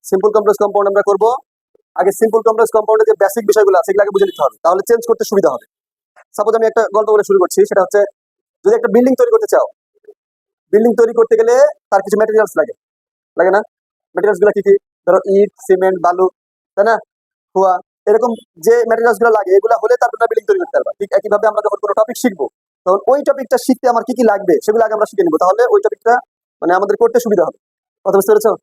Simple complex compound আমরা করব। আগে সিম্পল কমপ্লেক্স কম্পাউন্ডের যে বেসিক বিষয়গুলো আছে এগুলো আগে বুঝে নিতে হবে, তাহলে চেঞ্জ করতে সুবিধা হবে। সাপোজ আমি একটা গল্প বলে শুরু করছি, সেটা হচ্ছে যদি একটা বিল্ডিং তৈরি করতে চাও, বিল্ডিং তৈরি করতে গেলে তার কিছু ম্যাটেরিয়ালস লাগে, লাগে না? ম্যাটেরিয়ালস গুলো কি কি? ধরো ইট, সিমেন্ট, বালু, তাই না, খোয়া, এরকম যে ম্যাটেরিয়ালস গুলো লাগে এগুলো হলে তারপর বিল্ডিং তৈরি করতে পারবা। ঠিক একইভাবে আমরা যখন কোনো টপিক শিখবো তখন ওই টপিকটা শিখতে আমার কি কি লাগবে সেগুলো আগে আমরা শিখে নিবো, তাহলে ওই টপিকটা মানে আমাদের করতে সুবিধা হবে। কথা বুঝতে পেরেছো?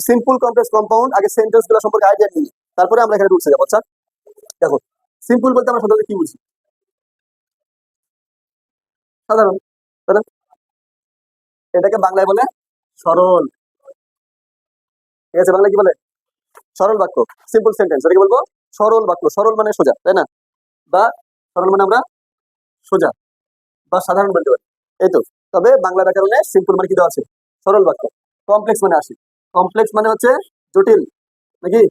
সিম্পল কমপ্লেক্স কম্পাউন্ড আগে সেন্টেন্স গুলো সম্পর্কে আইডিয়া নিই, তারপরে আমরা এখানে রুলসে যাবো। আচ্ছা দেখো, সিম্পল বলতে আমরা সাধারণত কি বুঝি? সাধারণ, তাই না? এটাকে বাংলায় বলে সরল। ঠিক আছে, বাংলায় কি বলে? সরল বাক্য, সিম্পল সেন্টেন্স। এটাকে বলবো সরল বাক্য। সরল মানে সোজা, তাই না? বা সরল মানে আমরা সোজা বা সাধারণ বলতে পারি, এই তো। তবে বাংলা ব্যাকরণে সিম্পল মানে কি দেওয়া আছে? সরল বাক্য। কমপ্লেক্স মানে আসি, কমপ্লেক্স মানে হচ্ছে জটিল, নাকি?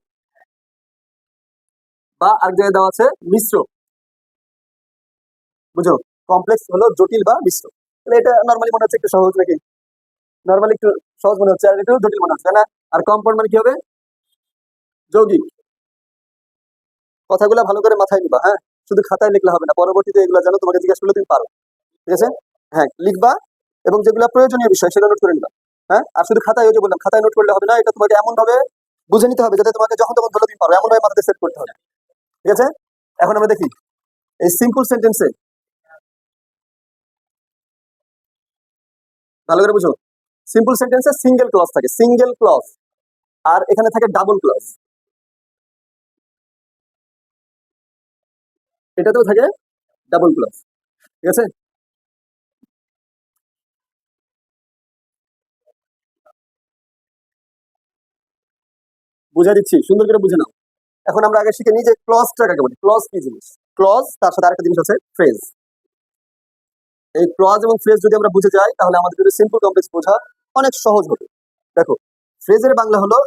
বা আর জায়গায় দেওয়া আছে মিশ্র। বুঝো, কমপ্লেক্স হলো জটিল বা মিশ্র। তাহলে এটা নর্মালি মনে হচ্ছে একটু সহজ, নাকি? নর্মালি একটু সহজ মনে হচ্ছে, আর একটু জটিল মনে হচ্ছে, তাই না? আর কম্পাউন্ড মানে কি হবে? যৌগিক। কথাগুলো ভালো করে মাথায় নিবা, হ্যাঁ? শুধু খাতায় লিখলে হবে না, পরবর্তীতে এগুলো জানো তোমাকে জিজ্ঞাসা করলে তুমি পারো। ঠিক আছে, হ্যাঁ লিখবা, এবং যেগুলো প্রয়োজনীয় বিষয় সেগুলো নোট করে নিবা। হ্যাঁ, আর শুধু খাতায়, ওই যে বললাম খাতায় নোট করলে হবে না, এটা তোমাকে এমন ভাবে বুঝে নিতে হবে যাতে তোমাকে যখন তখন বলে তুমি পারো, এমন ভাবে মাথাতে সেট করতে হবে। ঠিক আছে, এখন আমরা দেখি এই সিম্পল সেন্টেন্সে, ভালো করে বুঝো, সিম্পল সেন্টেন্সে সিঙ্গেল ক্লজ থাকে, সিঙ্গেল ক্লজ, আর এখানে থাকে ডাবল ক্লজ। এটাতেও থাকে ডাবল ক্লজ। ঠিক আছে, বুঝা দিচ্ছি, সুন্দর করে বুঝে নাও। এখন আমরা আগে শিখে নিই যে ক্লজটা কাকে বলি। ক্লজ কি জিনিস? ক্লজ, তার সাথে আরেকটা জিনিস আছে ফ্রেজ। এই ক্লজ এবং ফ্রেজ যদি আমরা বুঝে যাই তাহলে আমাদের যদি সিম্পল কমপ্লেক্স বোঝা অনেক সহজ হবে। দেখো, ফ্রেজের বাংলা হলো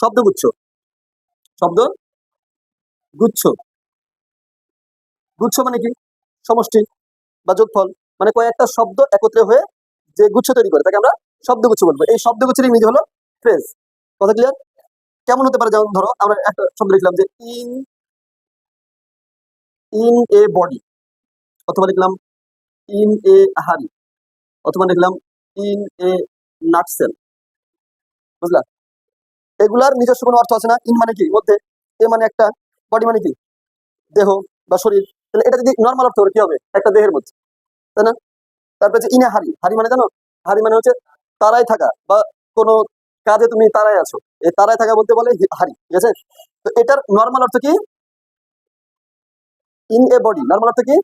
শব্দগুচ্ছ। শব্দ গুচ্ছ। গুচ্ছ মানে কি? সমষ্টি বা যোগফল, মানে কয়েকটা শব্দ একত্রে হয়ে যে গুচ্ছ তৈরি করে তাকে আমরা শব্দগুচ্ছ বলবো। এই শব্দগুচ্ছের ইংরেজি হলো ফ্রেজ। কথা ক্লিয়ার? কেমন হতে পারে? যেমন ধরো আমরা একটা শব্দ লিখলাম যে ইন, ইন এ বডি, অথবা লিখলাম ইন এ হাড়ি, অথবা লিখলাম ইন এ নাটসেল। বুঝলা? এগুলার নিজস্ব কোনো অর্থ আছে না? ইন মানে কি? মধ্যে, এ মানে একটা, বডি মানে কি? দেহ বা শরীর। তাহলে এটা যদি নর্মাল অর্থ কি হবে? একটা দেহের মধ্যে, তাই না? তারপরে যে ইনে হাড়ি, হাড়ি মানে জানো? হাড়ি মানে হচ্ছে তারাই থাকা, বা কোনো কাজে তুমি তারাই আছো, এই তারাই থাকা বলতে বলে হাড়ি। ঠিক আছে, তো এটার নর্মাল অর্থ কি? ইন এ বডি নর্মাল অর্থ কি?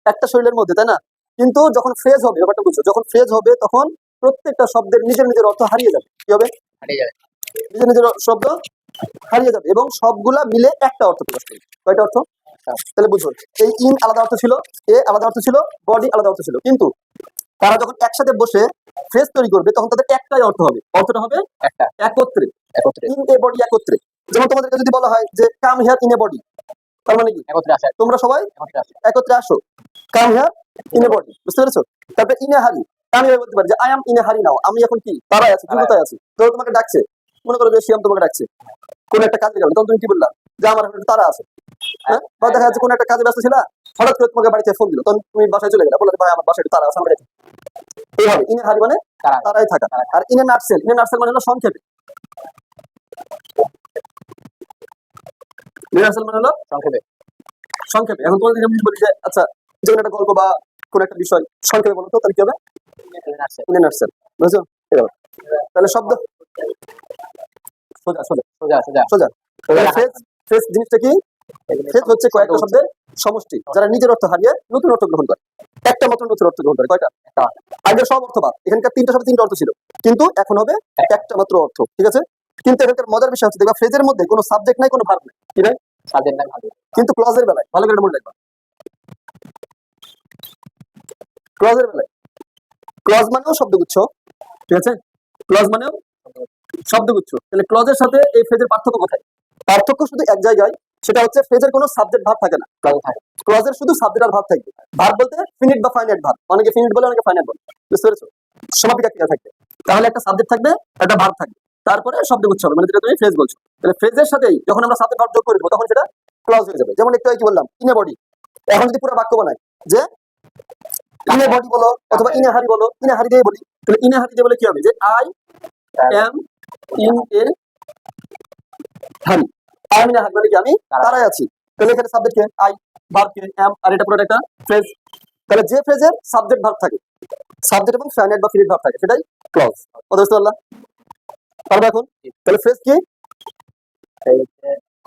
একটা শরীরের মধ্যে, তাই না? কিন্তু যখন ফ্রেজ হবে, ব্যাপারটা বুঝছো, যখন ফ্রেজ হবে তখন প্রত্যেকটা শব্দের নিজের নিজের অর্থ হারিয়ে যাবে। কি হবে? নিজের নিজের শব্দ হারিয়ে যাবে এবং সবগুলা মিলে একটা অর্থ প্রকাশ করবে। কয়টা অর্থ? তাহলে বুঝো, এই ইন আলাদা অর্থ ছিল, এ আলাদা অর্থ ছিল, বডি আলাদা অর্থ ছিল, কিন্তু তারা যখন একসাথে বসে ফ্রেজ তৈরি করবে তখন তাদের একটাই অর্থ হবে। অর্থটা হবে একটা, একত্রে। ইন এ বডি, একত্রে। যেমন তোমাদেরকে যদি বলা হয় যে come here in a body, তার মানে কি? একত্রে আসা, তোমরা সবাই একত্রে আসো, come here in a body. বুঝতে পেরেছো? তারপরে ইন এ হারি, আমি বলতে পারি যে আই এম ইন এ হারি নাও, আমি এখন কি তারাই আছি, দ্রুততায় আছি। তো তোমাকে ডাকছে, মনে করো যে শিয়াম তোমাকে ডাকছে কোন একটা কাজে যাবে, তখন তুমি কি বললা? যে আমার এখন তারা আছে। হ্যাঁ, বা দেখা যাচ্ছে কোন একটা কাজে ব্যস্ত ছিল, হঠাৎ করে তোমাকে বাড়িতে ফোন দিল, তখন তুমি বাসায় চলে গেলে, বললে ভাই আমার বাসায় তারা আছে, আমার বাড়িতে। এইভাবে ইনে হারি মানে তারাই থাকা। আর ইনে নাটসেল, ইনে নাটসেল মানে হলো সংক্ষেপে, ইনে নাটসেল মানে হলো সংক্ষেপে। সংক্ষেপে এখন তোমাদের যদি বলি যে আচ্ছা, যে কোনো একটা গল্প বা কোন একটা বিষয় সংক্ষেপে বলো তো, তাহলে কি হবে? ইনে নাটসেল। বুঝছো? তাহলে শব্দ সোজা সোজা সোজা সোজা সোজা। ফ্রেজ, ফ্রেজ জিনিসটা কি? ফ্রেজ হচ্ছে কয়েকটা শব্দের সমষ্টি যারা নিজের অর্থ হারিয়ে নতুন অর্থ গ্রহণ করে। একটা মাত্র নতুন অর্থ গ্রহণ করে। কয়টা? আগে সব অর্থ বাদ, এখানকার তিনটা শব্দ তিনটা অর্থ ছিল, কিন্তু এখন হবে একটা মাত্র অর্থ। ঠিক আছে, কিন্তু এখানকার মজার বিষয় হচ্ছে দেখবা ফ্রেজের মধ্যে কোনো সাবজেক্ট নাই, কোনো ভার্ব নাই। কি নাই? সাবজেক্ট নাই, কিন্তু ক্লজের বেলায় ভালো করে মনে রাখবা, ক্লজের বেলায় ক্লজ মানেও শব্দগুচ্ছ। ঠিক আছে, ক্লজ মানেও শব্দগুচ্ছ। তাহলে ক্লজের সাথে এই ফ্রেজের পার্থক্য কোথায়? পার্থক্য শুধু এক জায়গায়, সেটা হচ্ছে ফ্রেজের কোনো সাবজেক্ট ভার্ব থাকে না, ক্লজের শুধু সাবজেক্ট আর ভার্ব থাকবে। ভার্ব বলতে ফিনিট বা ফাইনাইট ভার্ব, অনেকে ফিনিট বলে, অনেকে ফাইনাইট বলে। বুঝতে পেরেছো? সমাপিকা ক্রিয়া থাকবে, তাহলে একটা সাবজেক্ট থাকবে, একটা ভার্ব থাকবে। তারপরে শব্দগুচ্ছ হবে, মানে যেটা তুমি ফ্রেজ বলছো। তাহলে ফ্রেজের সাথেই যখন আমরা সাবজেক্ট ভার্ব যোগ করে দেবো তখন সেটা ক্লজ হয়ে যাবে। যেমন একটু আগে কি বললাম, ইন এ বডি। এখন যদি পুরো বাক্য বানাই যে ইন এ বডি বলো অথবা ইন এ হারি বলো, ইন এ হারি দিয়ে বলি, তাহলে ইন এ হারি দিয়ে বলে কি হবে যে আই এম ইন এ হারি। আই এম ইন এ হারি মানে কি আমি তারাই আছি। তাহলে এখানে সাবজেক্ট কে আই, ভার্ব কে এম, আর এটা পুরোটা একটা ফ্রেজ। তাহলে যে ফ্রেজের সাবজেক্ট ভার্ব থাকে, সাবজেক্ট এবং ফাইনাইট বা ফিনিট ভার্ব থাকে, সেটাই ক্লজ। কথা বুঝতে পারলা? পারবে এখন? তাহলে ফ্রেজ কি?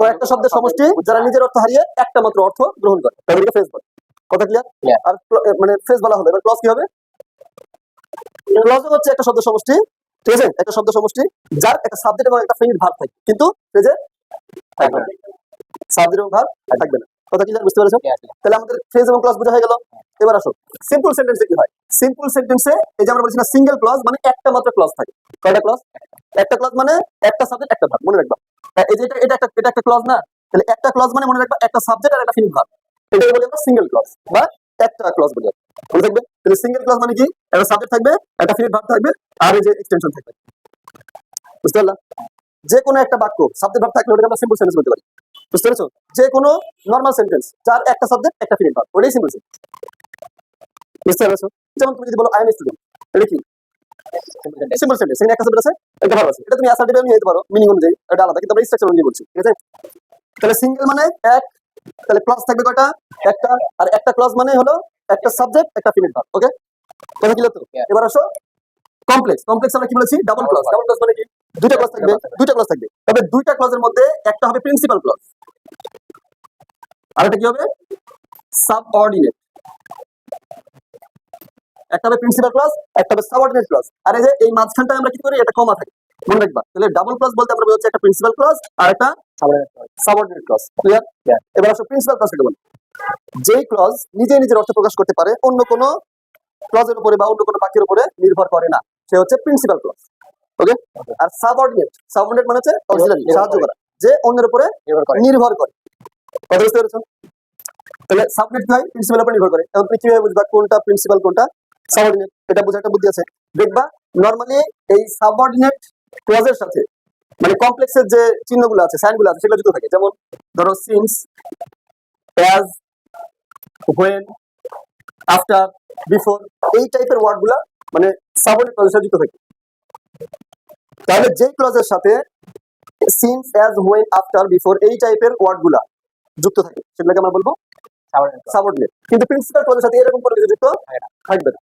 কয়েকটা শব্দের সমষ্টি যারা নিজের অর্থ হারিয়ে একটা মাত্র অর্থ গ্রহণ করে, তাদেরকে ফ্রেজ বলে। কথা ক্লিয়ার? আর মানে ফ্রেজ বলা হলো, এবার ক্লজ কি হবে? ক্লজ হচ্ছে একটা শব্দ সমষ্টি, ঠিক আছে, একটা শব্দ সমষ্টি যার একটা সাবজেক্ট এবং একটা ফিনিট ভার্ব থাকে, কিন্তু ফ্রেজে থাকবে না, সাবজেক্ট এবং ভার্ব থাকবে না। কথা ক্লিয়ার? বুঝতে পেরেছো? তাহলে আমাদের ফ্রেজ এবং ক্লজ বোঝা হয়ে গেল। এবার আসো সিম্পল সেন্টেন্সে কি হয়। সিম্পল সেন্টেন্সে এই যে আমরা বলছি না সিঙ্গেল ক্লজ, মানে একটা মাত্র ক্লজ থাকে। কয়টা ক্লজ? একটা ক্লজ মানে একটা সাবজেক্ট একটা ভার্ব, মনে রাখবা। এই যে এটা একটা ক্লজ না, তাহলে একটা ক্লজ মানে মনে রাখবা একটা সাবজেক্ট আর একটা ফিনিট ভার্ব, এটাকে বলি আমরা সিঙ্গেল ক্লজ বা একটা ক্লজ বলি। মনে থাকবে? তাহলে সিঙ্গেল ক্লজ মানে কি, একটা সাবজেক্ট থাকবে, একটা ফিনিট ভার্ব থাকবে, আর এই যে এক্সটেনশন থাকবে। বুঝতে পারলা? যে কোনো একটা বাক্য সাবজেক্ট ভার্ব থাকলে ওটাকে আমরা সিম্পল সেন্টেন্স বলতে পারি। বুঝতে পেরেছো? যে কোনো নরমাল সেন্টেন্স যার একটা সাবজেক্ট একটা ফিনিট ভার্ব, ওটাই সিম্পল সেন্টেন্স। বুঝতে পেরেছো? যেমন তুমি যদি বলো আই এম স্টুডেন্ট, এটা কি সিম্পল সেন্টেন্স, এখানে একটা সাবজেক্ট আছে একটা ভার্ব আছে, এটা তুমি অ্যাসার্টিভ নিয়ে যেতে পারো মিনিং অনুযায়ী, এটা আলাদা, কিন্তু আমরা স্ট্রাকচার অনুযায়ী বলছি, ঠিক আছে? তাহলে সিঙ্গেল মানে এক, তাহলে ক্লজ থাকবে কয়টা? একটা। আর একটা ক্লজ মানে হলো একটা সাবজেক্ট একটা ফিনিট ভার্ব। ওকে, কথা ক্লিয়ার তো? এবার আসো কমপ্লেক্স। কমপ্লেক্স আমরা কি বলেছি? Double clause. ডাবল ক্লজ মানে কি, দুইটা ক্লজ থাকবে, দুইটা ক্লজ থাকবে, তবে দুইটা ক্লজের মধ্যে একটা হবে প্রিন্সিপাল ক্লজ আর একটা কি হবে সাবঅর্ডিনেট। একটা হবে প্রিন্সিপাল ক্লজ, একটা হবে সাবঅর্ডিনেট ক্লজ। আর এই যে এই মাঝখানটায় আমরা কি করি, এটা কমা থাকে, মনে রাখবা। তাহলে ডাবল ক্লজ বলতে আমরা বলছি একটা প্রিন্সিপাল ক্লজ আর একটা সাবঅর্ডিনেট ক্লজ। ক্লিয়ার? এবার আসো প্রিন্সিপাল ক্লজ কাকে বলে? যেই ক্লজ নিজে নিজের অর্থ প্রকাশ করতে পারে, অন্য কোনো ক্লজের উপরে বা অন্য কোনো বাক্যের উপরে নির্ভর করে না, সে হচ্ছে প্রিন্সিপাল ক্লজ। ওকে, আর সাবঅর্ডিনেট, সাবঅর্ডিনেট মানে হচ্ছে অক্সিলারি, সাহায্য করা, যে অন্যের উপরে নির্ভর করে। কথা বুঝতে পেরেছো? তাহলে সাবঅর্ডিনেট কি হয়? প্রিন্সিপালের উপর নির্ভর করে। এখন তুমি কিভাবে বুঝবা কোনটা প্রিন্সিপাল কোনটা সাবঅর্ডিনেট? এটা বোঝার একটা বুদ্ধি আছে। দেখবা নরমালি এই সাবঅর্ডিনেট ক্লজের সাথে মানে কমপ্লেক্সের যে চিহ্নগুলো আছে, সাইনগুলো আছে, সেগুলো যুক্ত থাকে। যেমন ধরো since, as, when, after, before, এই টাইপের ওয়ার্ডগুলা মানে সাবঅর্ডিনেট ক্লজের সাথে যুক্ত থাকে। তাহলে যে ক্লজের সাথে since, as, when, after, before এই টাইপের ওয়ার্ডগুলা যুক্ত থাকে সেগুলোকে আমরা বলবো সাবঅর্ডিনেট। কিন্তু প্রিন্সিপাল ক্লজের সাথে এরকম কোনো কিছু যুক্ত থাকবে না।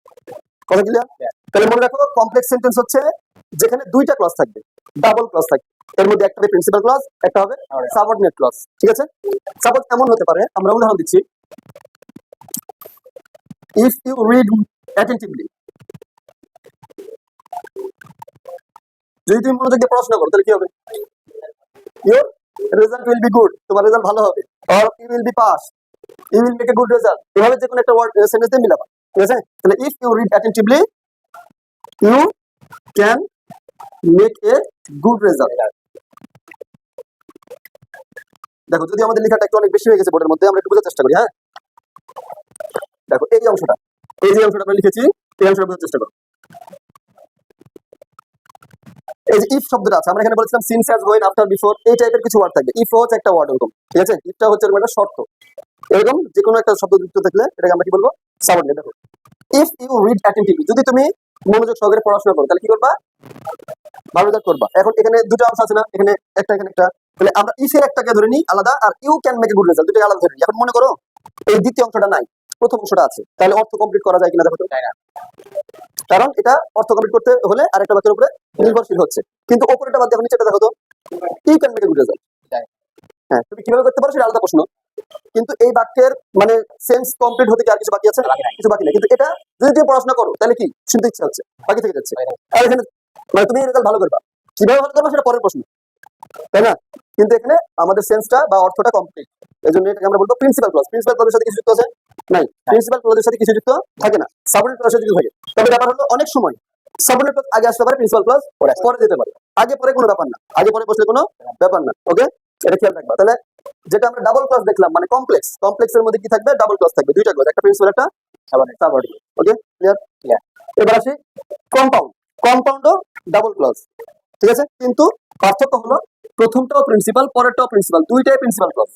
কথা ক্লিয়ার? তাহলে মনে রাখো কমপ্লেক্স সেন্টেন্স হচ্ছে যেখানে দুইটা ক্লজ থাকবে, ডাবল ক্লজ থাকবে, এর মধ্যে একটা হবে প্রিন্সিপাল ক্লজ, একটা হবে সাবঅর্ডিনেট ক্লজ। ঠিক আছে? সাপোজ এমন হতে পারে, আমরা উদাহরণ দিচ্ছি, ইফ ইউ রিড অ্যাটেন্টিভলি, যদি তুমি মনোযোগ দিয়ে পড়াশোনা করো তাহলে কি হবে? Your result will be good, তোমার রেজাল্ট ভালো হবে। Or you will be pass, you will make a good result. এভাবে যে কোনো একটা ওয়ার্ড সেন্টেন্স দিয়ে মিলাবা। ঠিক আছে? তাহলে if you read attentively you can make a good result. দেখো যদি আমাদের লেখাটা একটু অনেক বেশি হয়ে গেছে বোর্ডের মধ্যে, আমরা একটু বোঝার চেষ্টা করি। হ্যাঁ, দেখো এই অংশটা, এই যে অংশটা আমরা লিখেছি, এই অংশটা বোঝার চেষ্টা করো। এই যে ইফ শব্দটা আছে, আমরা এখানে বলেছিলাম since, as, when, after, before, এই টাইপের কিছু ওয়ার্ড থাকবে। ইফ হচ্ছে একটা ওয়ার্ড এরকম, ঠিক আছে? ইফটা হচ্ছে এরকম একটা শর্ত, এরকম যে কোনো একটা শব্দ যুক্ত থাকলে এটাকে আমরা কি বলবো? সাবঅর্ডিনেট। দেখো ইফ ইউ রিড অ্যাটেন্টিভলি, যদি তুমি মনোযোগ সহকারে পড়াশোনা করো তাহলে কি করবা? ভালো রেজাল্ট করবা। এখন এখানে দুটো অংশ আছে না, এখানে একটা এখানে একটা, তাহলে আমরা ইফ এর একটাকে ধরে নিই আলাদা, আর you can make a good result দুটোকে আলাদা ধরে নিই। এখন মনে করো এই দ্বিতীয় অংশটা নাই, প্রথম অংশটা আছে, তাহলে অর্থ কমপ্লিট করা যায় কিনা দেখো তো। কারণ এটা অর্থ কমপ্লিট করতে হলে আরেকটা বাক্যের উপরে নির্ভরশীল হচ্ছে। কিন্তু উপরেটা বাদ দেখো, নিচেটা দেখো তো, you can make a good result. হ্যাঁ, তুমি কিভাবে করতে পারো সেটা আলাদা প্রশ্ন, কিন্তু এই বাক্যের মানে সেন্স কমপ্লিট হতে কি আর কিছু বাকি আছে? কিছু বাকি নেই। কিন্তু এটা যদি তুমি পড়াশোনা করো তাহলে কি শুনতে ইচ্ছা হচ্ছে, বাকি থেকে যাচ্ছে। আর এখানে মানে তুমি রেজাল্ট ভালো করবা, কিভাবে ভালো করবা সেটা পরের প্রশ্ন, তাই না? কিন্তু এখানে আমাদের সেন্সটা বা অর্থটা কমপ্লিট, এই জন্য এটাকে আমরা বলবো প্রিন্সিপাল ক্লজ। প্রিন্সিপাল ক্লজের সাথে কিছু যুক্ত আছে? নাই, প্রিন্সিপাল ক্লজের সাথে কিছু যুক্ত থাকে না, সাবঅর্ডিনেট ক্লজের সাথে যুক্ত থাকে। তবে ব্যাপার হলো অনেক সময় সাবঅর্ডিনেট ক্লজ আগে আসতে পারে, প্রিন্সিপাল ক্লজ পরে যেতে পারে। আগে পরে কোনো ব্যাপার না, আগে পরে বসলে কোনো ব্যাপার না। ওকে, এটা খেয়াল রাখবা। তাহলে যেটা আমরা ডাবল ক্লজ দেখলাম মানে কমপ্লেক্স, কমপ্লেক্সের মধ্যে কি থাকবে? ডাবল ক্লজ থাকবে, দুইটা ক্লজ, একটা প্রিন্সিপাল একটা সাবঅর্ডিনেট। ওকে, ক্লিয়ার? এবার আসি কম্পাউন্ড। কম্পাউন্ডও double clause. ঠিক আছে, কিন্তু পার্থক্য হলো প্রথমটাও প্রিন্সিপাল, পরেরটাও প্রিন্সিপাল, দুইটাই প্রিন্সিপাল ক্লজ।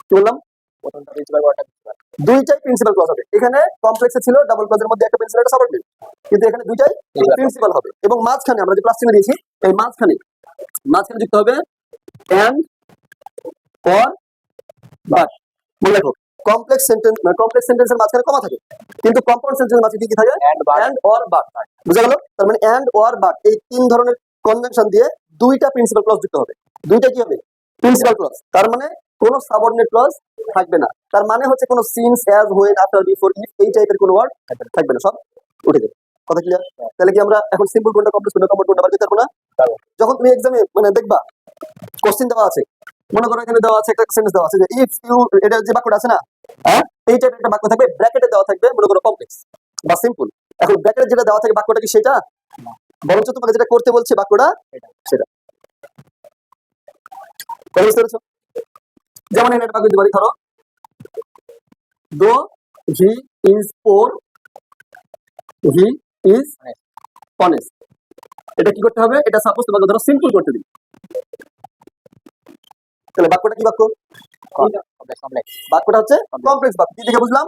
কি বললাম? প্রথমটা প্রিন্সিপাল, পরেরটা প্রিন্সিপাল, দুইটাই প্রিন্সিপাল ক্লজ হবে। এখানে কমপ্লেক্সে ছিল ডাবল ক্লজের মধ্যে একটা প্রিন্সিপাল একটা সাবঅর্ডিনেট, কিন্তু এখানে দুইটাই প্রিন্সিপাল হবে। এবং মাঝখানে আমরা যে প্লাস চিহ্ন দিয়েছি, এই মাঝখানে যুক্ত হবে এন্ড, অর, বাট। মনে রাখো কমপ্লেক্স সেন্টেন্সের মাঝখানে কমা থাকে, কিন্তু কম্পাউন্ড সেন্টেন্সের মাঝে কি থাকে? And, or, but. বুঝা গেল? তার মানে এন্ড, অর, বাট এই তিন ধরনের কনজাংশন দিয়ে দুইটা প্রিন্সিপাল ক্লজ যুক্ত হবে। দুইটা কি হবে? Principal clause. তার মানে কোনো সাবঅর্ডিনেট ক্লজ থাকবে না। তার মানে হচ্ছে কোনো since, as, when, after, before, if এই টাইপের কোনো ওয়ার্ড থাকবে না, সব উঠে যাবে। কথা ক্লিয়ার? তাহলে কি আমরা এখন সিম্পল কোনটা, কমপ্লেক্স কোনটা, কম্পাউন্ড কোনটা বার করতে পারবো না? যখন তুমি এক্সামে মানে দেখবা কোশ্চেন দেওয়া আছে, মনে করো এখানে দেওয়া আছে একটা সেন্টেন্স দেওয়া আছে যে ইফ ইউ, এটা যে বাক্যটা আছে না, হ্যাঁ, এই টাইপের একটা বাক্য থাকবে, ব্র্যাকেটে দেওয়া থাকবে মনে করো কমপ্লেক্স বা সিম্পল। এখন ব্র্যাকেটে যেটা দেওয়া থাকে বাক্যটা কি সেটা? বরঞ্চ তোমাকে যেটা করতে বলছে বাক্যটা সেটা। বুঝতে পেরেছো? যেমন এখানে একটা বাক্য দিতে পারি, ধরো দো he is poor, he is honest. এটা কি করতে হবে? এটা সাপোজ তোমাকে ধরো সিম্পল করতে দিই, তাহলে বাক্যটা কি বাক্য? বাক্যটা হচ্ছে কমপ্লেক্স বাক্য। কি দেখে বুঝলাম?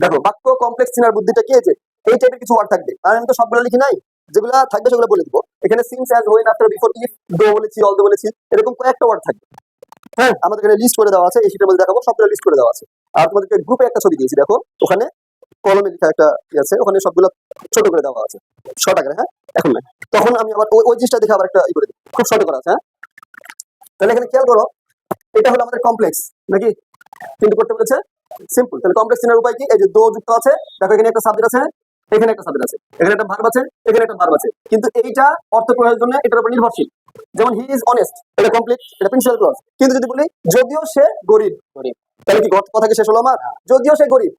দেখো বাক্য কমপ্লেক্স চেনার বুদ্ধিটা কি আছে, এই টাইপের কিছু ওয়ার্ড থাকবে, আর আমি তো সবগুলো লিখি নাই, যেগুলো থাকবে সেগুলো বলে দিব। এখানে since, as, when, after, before, if, দো বলেছি, অলদো বলেছি, এরকম কয়েকটা ওয়ার্ড থাকবে। হ্যাঁ, আমাদের এখানে লিস্ট করে দেওয়া আছে, এই শীটের মধ্যে দেখাবো, সবগুলো লিস্ট করে দেওয়া আছে। আর তোমাদেরকে গ্রুপে একটা ছবি দিয়েছি, দেখো ওখানে কলমে লেখা একটা কি আছে, ওখানে সবগুলো ছোট করে দেওয়া আছে, শর্ট আকারে। হ্যাঁ, এখন না, তখন আমি আবার ওই জিনিসটা দেখে আবার একটা ই করে দিই, খুব শর্ট করা আছে। হ্যাঁ, তাহলে এখানে খেয়াল করো, এটা হলো আমাদের কমপ্লেক্স নাকি, কিন্তু করতে বলেছে সিম্পল। তাহলে কমপ্লেক্স চেনার উপায় কি? এই যে দো যুক্ত আছে, দেখো এখানে একটা সাবজেক্ট আছে, এখানে একটা সাবজেক্ট আছে, এখানে একটা ভার্ব আছে, এখানে একটা ভার্ব আছে, কিন্তু এইটা অর্থ প্রয়োগের জন্য এটার উপর নির্ভরশীল। যেমন হি ইজ অনেস্ট, এটা কমপ্লিট, এটা প্রিন্সিপাল ক্লজ। কিন্তু যদি বলি যদিও সে গরিব, তাহলে কি কথা কি শেষ হলো আমার? যদিও সে গরিব,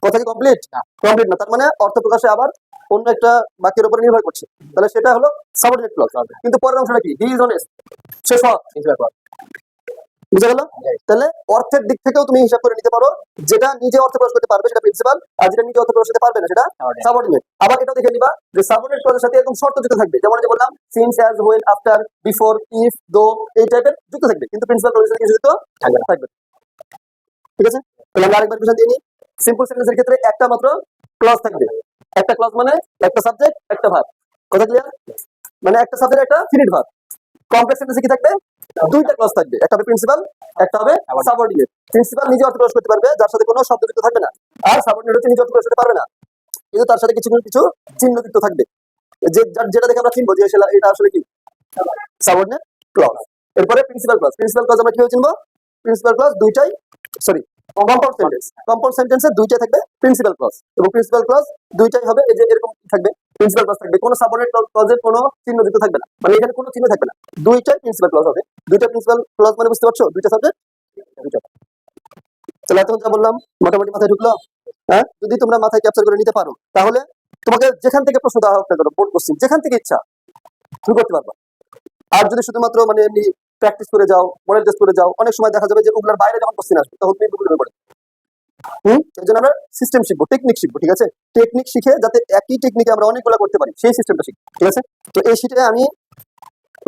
কথা কি কমপ্লিট? কমপ্লিট না। তার মানে অর্থ প্রকাশে আবার অন্য একটা বাক্যের উপর নির্ভর করছে, তাহলে সেটা হলো সাবঅর্ডিনেট ক্লজ। কিন্তু পরের অংশটা কি? হি ইজ অনেস্ট, সে সৎ। বুঝা গেল? তাহলে অর্থের দিক থেকেও তুমি হিসাব করে নিতে পারো, যেটা নিজে অর্থ প্রকাশ করতে পারবে সেটা প্রিন্সিপাল, আর যেটা নিজে অর্থ প্রকাশ করতে পারবে না সেটা সাবঅর্ডিনেট। আবার এটাও দেখে নিবা যে সাবঅর্ডিনেট ক্লজের সাথে এরকম শর্ত যুক্ত থাকবে, যেমন যে বললাম since, as, when, after, before, if, দো এই টাইপের যুক্ত থাকবে, কিন্তু প্রিন্সিপাল ক্লজের সাথে কিছু যুক্ত থাকবে। ঠিক আছে? তাহলে আমরা আরেকবার বিষয় দিয়ে নিই। সিম্পল সেন্টেন্সের ক্ষেত্রে একটা মাত্র ক্লজ থাকবে, একটা ক্লজ মানে একটা সাবজেক্ট একটা ভার্ব। কথা ক্লিয়ার? মানে একটা সাবজেক্ট একটা ফিনিট ভার্ব। কমপ্লেক্স সেন্টেন্সে কি থাকবে? দুইটা ক্লজ থাকবে, একটা হবে প্রিন্সিপাল, একটা হবে সাবঅর্ডিনেট। প্রিন্সিপাল নিজে অর্থ প্রকাশ করতে পারবে, যার সাথে কোনো শব্দ যুক্ত থাকবে না, আর সাবঅর্ডিনেট হচ্ছে নিজে অর্থ প্রকাশ করতে পারবে না, কিন্তু তার সাথে কিছু কিছু চিহ্ন যুক্ত থাকবে, যে যেটা দেখে আমরা চিনবো যে এটা আসলে কি সাবঅর্ডিনেট ক্লজ। এরপরে প্রিন্সিপাল ক্লজ। প্রিন্সিপাল ক্লজ আমরা কিভাবে চিনবো? প্রিন্সিপাল ক্লজ দুইটাই, সরি, কম্পাউন্ড সেন্টেন্সে দুইটাই থাকবে প্রিন্সিপাল ক্লজ, এবং প্রিন্সিপাল ক্লজ দুইটাই হবে এই যে এরকম থাকবে, প্রিন্সিপাল ক্লজ থাকবে, কোনো সাবঅর্ডিনেট ক্লজের কোনো চিহ্ন যুক্ত থাকবে না, মানে এখানে কোনো চিহ্ন থাকবে না, দুইটাই প্রিন্সিপাল ক্লজ হবে। দুইটা প্রিন্সিপাল ক্লজ মানে বুঝতে পারছো? দুইটা সাবজেক্ট দুইটা। তাহলে এতক্ষণ যা বললাম মোটামুটি মাথায় ঢুকলো? হ্যাঁ, যদি তোমরা মাথায় ক্যাপচার করে নিতে পারো, তাহলে তোমাকে যেখান থেকে প্রশ্ন দেওয়া হোক না কেন, বোর্ড কোশ্চেন যেখান থেকে ইচ্ছা শুরু করতে পারবা। আর যদি শুধুমাত্র মানে এমনি প্র্যাকটিস করে যাও, মডেল টেস্ট করে যাও, অনেক সময় দেখা যাবে যে ওগুলোর বাইরে যখন কোশ্চেন আসবে তখন তুমি ভুল করে। এই জন্য আমরা সিস্টেম শিখবো, টেকনিক শিখবো। ঠিক আছে? টেকনিক শিখে যাতে একই টেকনিকে আমরা অনেকগুলো করতে পারি সেই সিস্টেমটা শিখবো। ঠিক আছে? তো এই শিটে আমি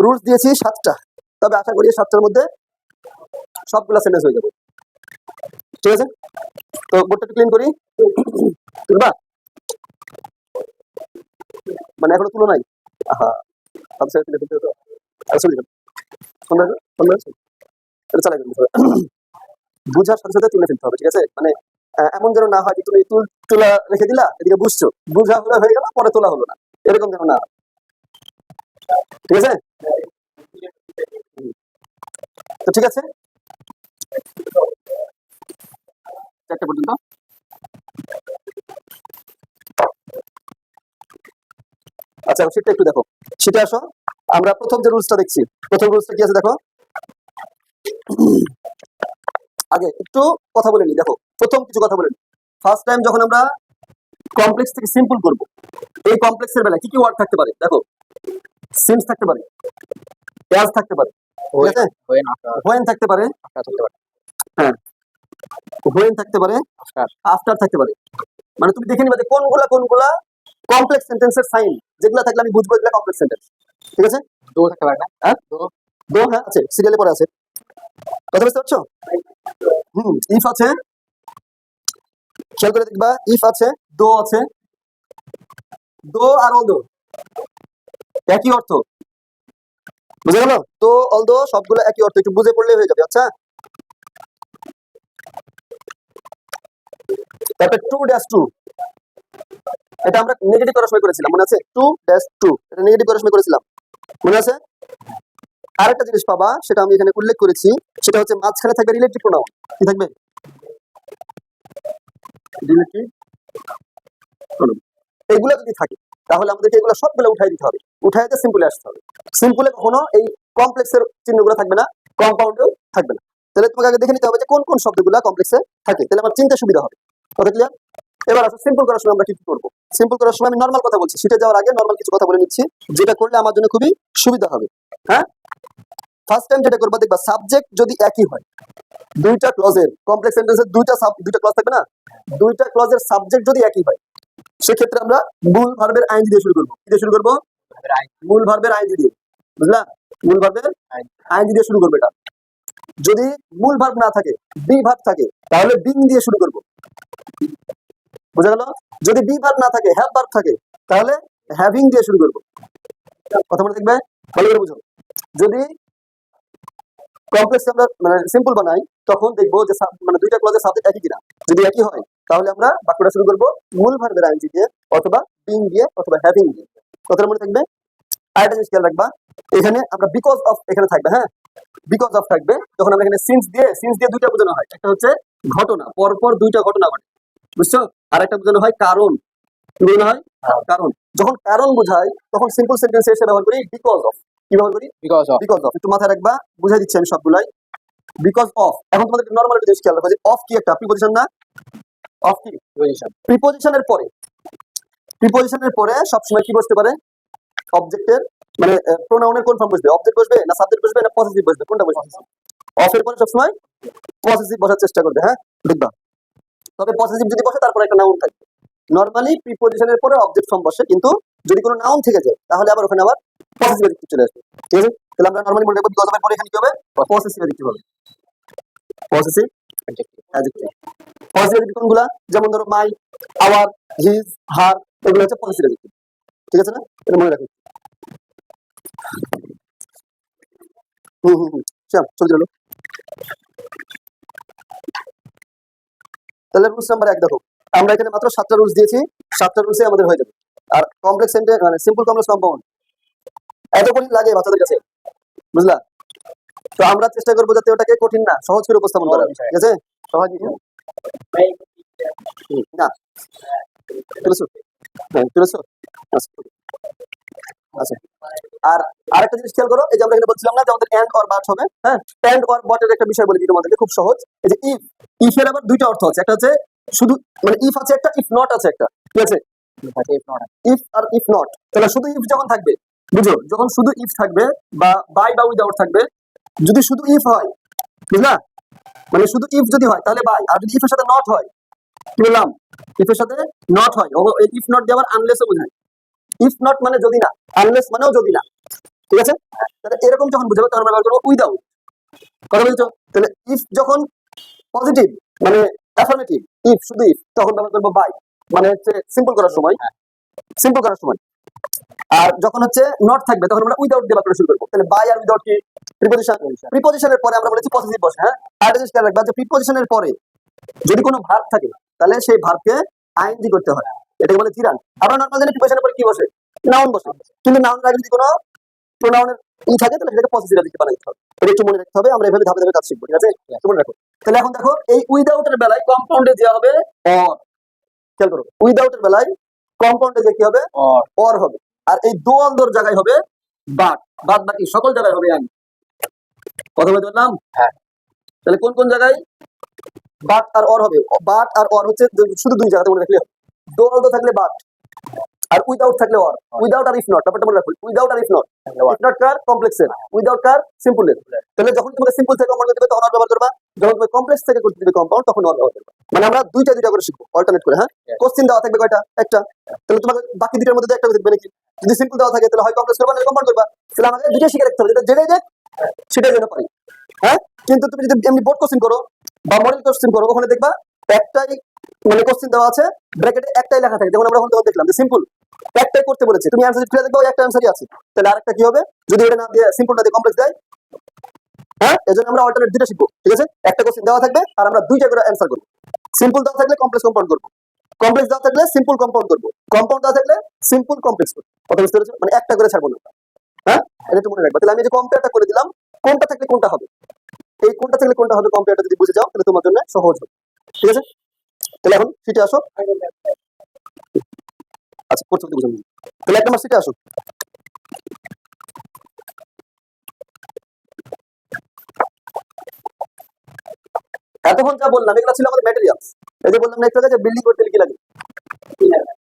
রুলস দিয়েছি 7টা, তবে আশা করি 7টার মধ্যে সবগুলা সেন্টেন্স হয়ে যাবে। ঠিক আছে? তো বোর্ডটা ক্লিন করি, তুলবা? মানে এখনো তুলো নাই? আহা, আচ্ছা তুলে ফেলতে হতো। আসলে চালাই বুঝার সাথে সাথে তুলে ফেলতে হবে। ঠিক আছে? মানে এমন যেন না হয় যে তুমি তুলা রেখে দিলা, এদিকে বুঝছো, বুঝা হয়ে গেল, পরে তোলা হলো না, এরকম যেন না। ঠিক আছে? তো ঠিক আছে, 4টা পর্যন্ত। আচ্ছা, সেটা একটু দেখো, সেটা আসো। আমরা প্রথম যে রুলসটা দেখছি, প্রথম রুলসটা কি আছে দেখো। আগে একটু কথা বলে নি, দেখো প্রথম কিছু কথা বলে নি। ফার্স্ট টাইম যখন আমরা কমপ্লেক্স থেকে সিম্পল করব, এই কমপ্লেক্সের বেলায় কি কি ওয়ার্ড থাকতে পারে দেখো। সিন্স থাকতে পারে, অ্যাজ থাকতে পারে, ঠিক আছে, হোয়েন থাকতে পারে, হ্যাঁ হোয়েন থাকতে পারে, আফটার থাকতে পারে। মানে তুমি দেখে নিবা যে কোনগুলা কমপ্লেক্স সেন্টেন্সের সাইন, যেগুলো থাকলে আমি বুঝবো এগুলা কমপ্লেক্স সেন্টেন্স। ঠিক আছে, দো থাকতে পারে না? হ্যাঁ দো হ্যাঁ আছে, সিরিয়ালে পরে আছে, কথা বুঝতে পারছো? ইফ আছে, খেয়াল করে দেখবা, ইফ আছে, দো আছে, দো আর অলদো একই অর্থ, বুঝে গেল? তো অলদো সবগুলো একই অর্থ, একটু বুঝে পড়লে হয়ে যাবে। আচ্ছা, তারপরে টু ড্যাশ টু, এটা আমরা নেগেটিভ করার সময় করেছিলাম, মনে আছে? টু ড্যাশ টু, এটা নেগেটিভ করার সময় করেছিলাম, মনে আছে? আরেকটা জিনিস পাবা, সেটা আমি এখানে উল্লেখ করেছি, সেটা হচ্ছে মাঝখানে থাকবে রিলেটিভ প্রোনাউন। কি থাকবে? Relative pronoun. এগুলো যদি থাকে তাহলে আমাদেরকে এগুলো সবগুলো উঠাই দিতে হবে, উঠাই দিয়ে সিম্পলে আসতে হবে। সিম্পলে কখনো এই কমপ্লেক্সের চিহ্নগুলো থাকবে না, কম্পাউন্ডেও থাকবে না। তাহলে তোমাকে আগে দেখে নিতে হবে যে কোন কোন শব্দগুলো কমপ্লেক্সে থাকে, তাহলে আমার চিন্তা সুবিধা হবে। কথা ক্লিয়ার? এবার আসো সিম্পল করার সময় আমরা কি করবো। সিম্পল করার সময় আমি নর্মাল কথা বলছি, শিটে যাওয়ার আগে নর্মাল কিছু কথা বলে নিচ্ছি, যেটা করলে আমার জন্য খুবই সুবিধা হবে। হ্যাঁ, ফার্স্ট টাইম যেটা করবা, দেখবা সাবজেক্ট যদি একই হয়, দুইটা ক্লজের কমপ্লেক্স সেন্টেন্সের দুইটা ক্লজ থাকবে না, দুইটা ক্লজের সাবজেক্ট যদি একই হয়, সেক্ষেত্রে আমরা মূল ভার্বের আইনজি দিয়ে শুরু করবো। কি দিয়ে শুরু করবো? মূল ভার্বের আইনজি দিয়ে, বুঝলা? মূল ভার্বের আইনজি দিয়ে শুরু করবো। এটা যদি মূল ভার্ব না থাকে, বি ভার্ব থাকে, তাহলে বিং দিয়ে শুরু করবো, বুঝা গেল? যদি বি ভার্ব না থাকে, হ্যাভ ভার্ব থাকে, তাহলে হ্যাভিং দিয়ে শুরু করবো। কথা বলে দেখবে, ভালো করে বুঝো। যদি কমপ্লেক্স আমরা মানে সিম্পল বানাই, তখন দেখবো যে মানে দুইটা ক্লজের সাবজেক্ট একই কিনা। যদি একই হয়, তাহলে আমরা বাক্যটা শুরু করবো মূল ভার্বের আইনজি দিয়ে, অথবা বিং দিয়ে, অথবা হ্যাভিং দিয়ে। কথাটা মনে থাকবে। আরেকটা জিনিস খেয়াল রাখবা, এখানে আমরা বিকজ অফ এখানে থাকবে। হ্যাঁ, বিকজ অফ থাকবে যখন আমরা এখানে সিন্স দিয়ে দুইটা বোঝানো হয়। একটা হচ্ছে ঘটনা, পরপর দুইটা ঘটনা ঘটে, বুঝছো? আর একটা বোঝানো হয় কারণ। কি বোঝানো হয়? কারণ। যখন কারণ বোঝায় তখন সিম্পল সেন্টেন্সে এসে ব্যবহার করি বিকজ অফ। কি ব্যবহার করি? Because of. Because of. একটু মাথায় রাখবা, বুঝাই দিচ্ছি আমি সবগুলাই। Because of. এখন তোমাদের নরমাল একটা জিনিস খেয়াল রাখবা যে অফ কি একটা প্রিপজিশন না? অফ কি প্রিপজিশন। প্রিপজিশনের পরে সবসময় কি বসতে পারে? অবজেক্টের মানে প্রোনাউনের কোন ফর্ম বসবে? অবজেক্ট বসবে না সাবজেক্ট বসবে না পজিটিভ বসবে? কোনটা বসবে? অফ এর পরে সবসময় পজিটিভ বসার চেষ্টা করবে। হ্যাঁ, দেখবা। তবে পজিটিভ যদি বসে তারপরে একটা নাউন থাকবে। নরমালি প্রিপজিশনের পরে অবজেক্ট ফর্ম বসে, কিন্তু যদি কোনো নাউন থেকে যায় তাহলে আবার ওখানে আবার পজিটিভ অ্যাডজেক্টিভ চলে আসবে। ঠিক আছে, তাহলে আমরা নরমালি মনে রাখবো বিকজ অফ এর পরে এখানে কি হবে? পজিটিভ অ্যাডজেক্টিভ হবে। Positive adjective. পজিটিভ অ্যাডজেক্টিভ কোনগুলা? যেমন ধরো মাই, আওয়ার, হিজ, হার, এগুলো হচ্ছে পজিটিভ অ্যাডজেক্টিভ। ঠিক আছে না? এটা মনে রাখো। চল চলো। তাহলে রুলস নাম্বার 1 দেখো, আমরা এখানে মাত্র 7টা রুলস দিয়েছি, 7টা রুলসে আমাদের হয়ে যাবে। আর কমপ্লেক্স সেন্টেন্স মানে সিম্পল কমপ্লেক্স কম্পাউন্ড এত কঠিন লাগে বাচ্চাদের কাছে, বুঝলা? তো আমরা চেষ্টা করবো যাতে ওটাকে কঠিন না, সহজ করে উপস্থাপন করা। ঠিক আছে, সহজ না তুলেছো? হ্যাঁ তুলেছো। আচ্ছা, আর আরেকটা জিনিস খেয়াল করো, এই যে আমরা এখানে বলছিলাম না যে আমাদের এন্ড অর বাট হবে। হ্যাঁ, এন্ড অর বাট এর একটা বিষয় বলি তোমাদেরকে, খুব সহজ। এই যে ইফ, ইফ এর আবার দুইটা অর্থ আছে। একটা হচ্ছে শুধু মানে ইফ আছে একটা, ইফ নট আছে একটা। ঠিক আছে, ইফ আর ইফ নট। তাহলে শুধু ইফ যখন থাকবে, বুঝো, যখন শুধু ইফ থাকবে বা বাই বা উইদাউট থাকবে, যদি শুধু ইফ হয়, বুঝলা? মানে শুধু ইফ যদি হয় তাহলে বাই, আর যদি ইফ এর সাথে নট হয়, কি বললাম? ইফ এর সাথে নট হয়, এই ইফ নট দিয়ে আবার আনলেসও বোঝায়। ইফ নট মানে যদি না, আনলেস মানেও যদি না। ঠিক আছে, তাহলে এরকম যখন বুঝাবো তখন ব্যবহার করবো উইদাউট। কথা বলছো? তাহলে ইফ যখন পজিটিভ মানে অ্যাফার্মেটিভ, ইফ শুধু ইফ, তখন ব্যবহার করবো বাই, মানে হচ্ছে সিম্পল করার সময়, সিম্পল করার সময়। আর যখন হচ্ছে নট থাকবে তখন আমরা উইদাউট দিয়ে বাক্য শুরু করবো। তাহলে বাই আর উইদাউট কি? প্রিপজিশন। প্রিপজিশনের পরে আমরা বলেছি পজিটিভ বসে। হ্যাঁ, আর একটা জিনিস খেয়াল রাখবা যে প্রিপজিশনের পরে যদি কোনো ভার্ব থাকে তাহলে সেই ভার্বকে আইএনজি করতে হয়, এটাকে বলে জিরান। আমরা নরমাল জানি প্রিপজিশনের পরে কি বসে? নাউন বসে, কিন্তু নাউনের আগে যদি কোনো প্রোনাউনের ই থাকে তাহলে সেটাকে পজিটিভ অ্যাডজেক্টিভ বানাইতে হবে। এটা একটু মনে রাখতে হবে, আমরা এভাবে ধাপে ধাপে কাজ শিখবো। ঠিক আছে, মনে রাখো। তাহলে এখন দেখো, এই উইদাউট এর বেলায় কম্পাউন্ডে দেওয়া হবে অর। খেয়াল করো, উইদাউট এর বেলায় কম্পাউন্ডে যে কি হবে? অর হবে। আর এই দো অন্দর জায়গায় হবে বাট, বাদ বাকি সকল জায়গায় হবে আইন। কথা বলতে পারলাম? হ্যাঁ। তাহলে কোন কোন জায়গায় বাট আর অর হবে? বাট আর অর হচ্ছে শুধু দুই জায়গাতে মনে রাখলে হবে। দো অন্দর থাকলে বাট, আর উইদাউট থাকলে অর। উইদাউট আর ইফ নট, ব্যাপারটা মনে রাখো। উইদাউট আর ইফ নট, ইফ নট কার কমপ্লেক্সের, উইদাউট কার সিম্পলের। তাহলে যখন তোমাকে সিম্পল থেকে কম্পাউন্ড দিবে তখন অর ব্যবহার করবা, যখন তুমি কমপ্লেক্স থেকে করতে দিবে কম্পাউন্ড তখন অর ব্যবহার করবা। মানে আমরা দুইটা করে শিখবো অল্টারনেট করে। হ্যাঁ, কোশ্চেন দেওয়া থাকবে কয়টা? একটা। তাহলে তোমাকে বাকি দুইটার মধ্যে একটা দেখবে নাকি? যদি সিম্পল দেওয়া থাকে তাহলে হয় কমপ্লেক্স করবা না কম্পাউন্ড করবা। তাহলে আমাদের দুটোই শিখে রাখতে হবে, যেটা যেটাই দেখ সেটাই যেন পারি। হ্যাঁ, কিন্তু তুমি যদি এমনি বোর্ড কোশ্চেন করো বা মডেল কোশ্চেন করো, ওখানে দেখবা একটাই মানে কোশ্চেন দেওয়া আছে, ব্র্যাকেটে একটাই লেখা থাকে, যেমন আমরা ওখানে দেখলাম যে সিম্পল একটাই করতে বলেছে, তুমি অ্যানসার খুলে দেখবা ওই একটা অ্যানসারই আছে। তাহলে আরেকটা কি হবে যদি এটা না দিয়ে সিম্পলটা দিয়ে কমপ্লেক্স দেয়? হ্যাঁ, এজন্য আমরা অল্টারনেট দুটো শিখবো, ঠিক আছে? একটা কোশ্চেন দেওয়া থাকবে আর আমরা দুইটা করে অ্যানসার করবো। সিম্পল দেওয়া থাকলে কমপ্লেক্স কম্পাউন্ড করবো, কমপ্লেক্স দেওয়া থাকলে সিম্পল কম্পাউন্ড করবো, কম্পাউন্ড দেওয়া থাকলে সিম্পল কমপ্লেক্স করবো। কথা বুঝতে পেরেছো? মানে একটা করে ছাড়বো না। হ্যাঁ, এটা একটু মনে রাখবা। তাহলে আমি যে কম্পেয়ারটা করে দিলাম, কোনটা থাকলে কোনটা হবে, এই কোনটা থাকলে কোনটা হবে কম্পেয়ারটা যদি বুঝে যাও তাহলে তোমার জন্য সহজ হবে, ঠিক আছে? তাহলে এখন সিটে আসো। আচ্ছা, করতে বুঝে নিই। তাহলে এক নম্বর সিটে আসো। এতক্ষণ যা বললাম এগুলো ছিল আমাদের ম্যাটেরিয়ালস। এই যে বললাম না একটু আগে যে বিল্ডিং করতে কি লাগে,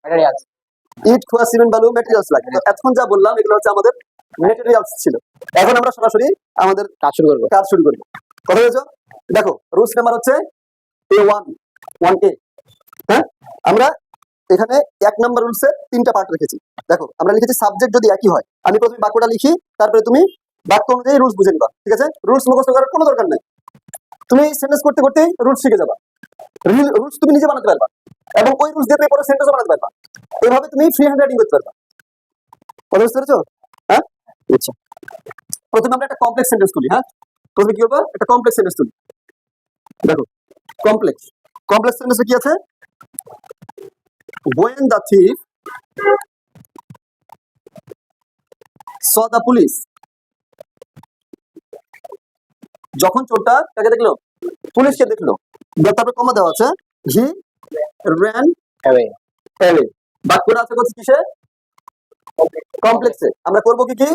ম্যাটেরিয়ালস, ইট, খোয়া, সিমেন্ট, বালু, ম্যাটেরিয়ালস লাগে। এতক্ষণ যা বললাম এগুলো হচ্ছে আমাদের ম্যাটেরিয়ালস ছিল। এখন আমরা সরাসরি আমাদের কাজ শুরু করবো। কথা বলছো? দেখো রুলস নাম্বার হচ্ছে A1 1A। হ্যাঁ, আমরা এখানে এক নাম্বার রুলসে তিনটা পার্ট রেখেছি। দেখো আমরা লিখেছি সাবজেক্ট যদি একই হয়, আমি প্রথমে বাক্যটা লিখি, তারপরে তুমি বাক্য অনুযায়ী রুলস বুঝে নিবা, ঠিক আছে? রুলস মুখস্থ করার কোনো দরকার নেই, তুমি সেন্টেন্স করতে করতেই রুলস শিখে যাবা। রুলস তুমি নিজে বানাতে পারবা এবং ওই রুলস দিয়ে তুমি পরে সেন্টেন্সও বানাতে পারবা। এইভাবে তুমি ফ্রি হ্যান্ড রাইটিং করতে পারবা। কথা বুঝতে পেরেছো? হ্যাঁ, আচ্ছা, প্রথমে আমরা একটা কমপ্লেক্স সেন্টেন্স তুলি। হ্যাঁ, প্রথমে কি করবো, একটা কমপ্লেক্স সেন্টেন্স তুলি। দেখো কমপ্লেক্স সেন্টেন্সে কি আছে? when the thief saw the police, যখন চোরটা কাকে দেখলো? পুলিশকে দেখলো। তারপরে কমা দেওয়া আছে he ran away। বাক্যটা আছে কোথায়, কিসে? কমপ্লেক্সে। আমরা করবো কি কি?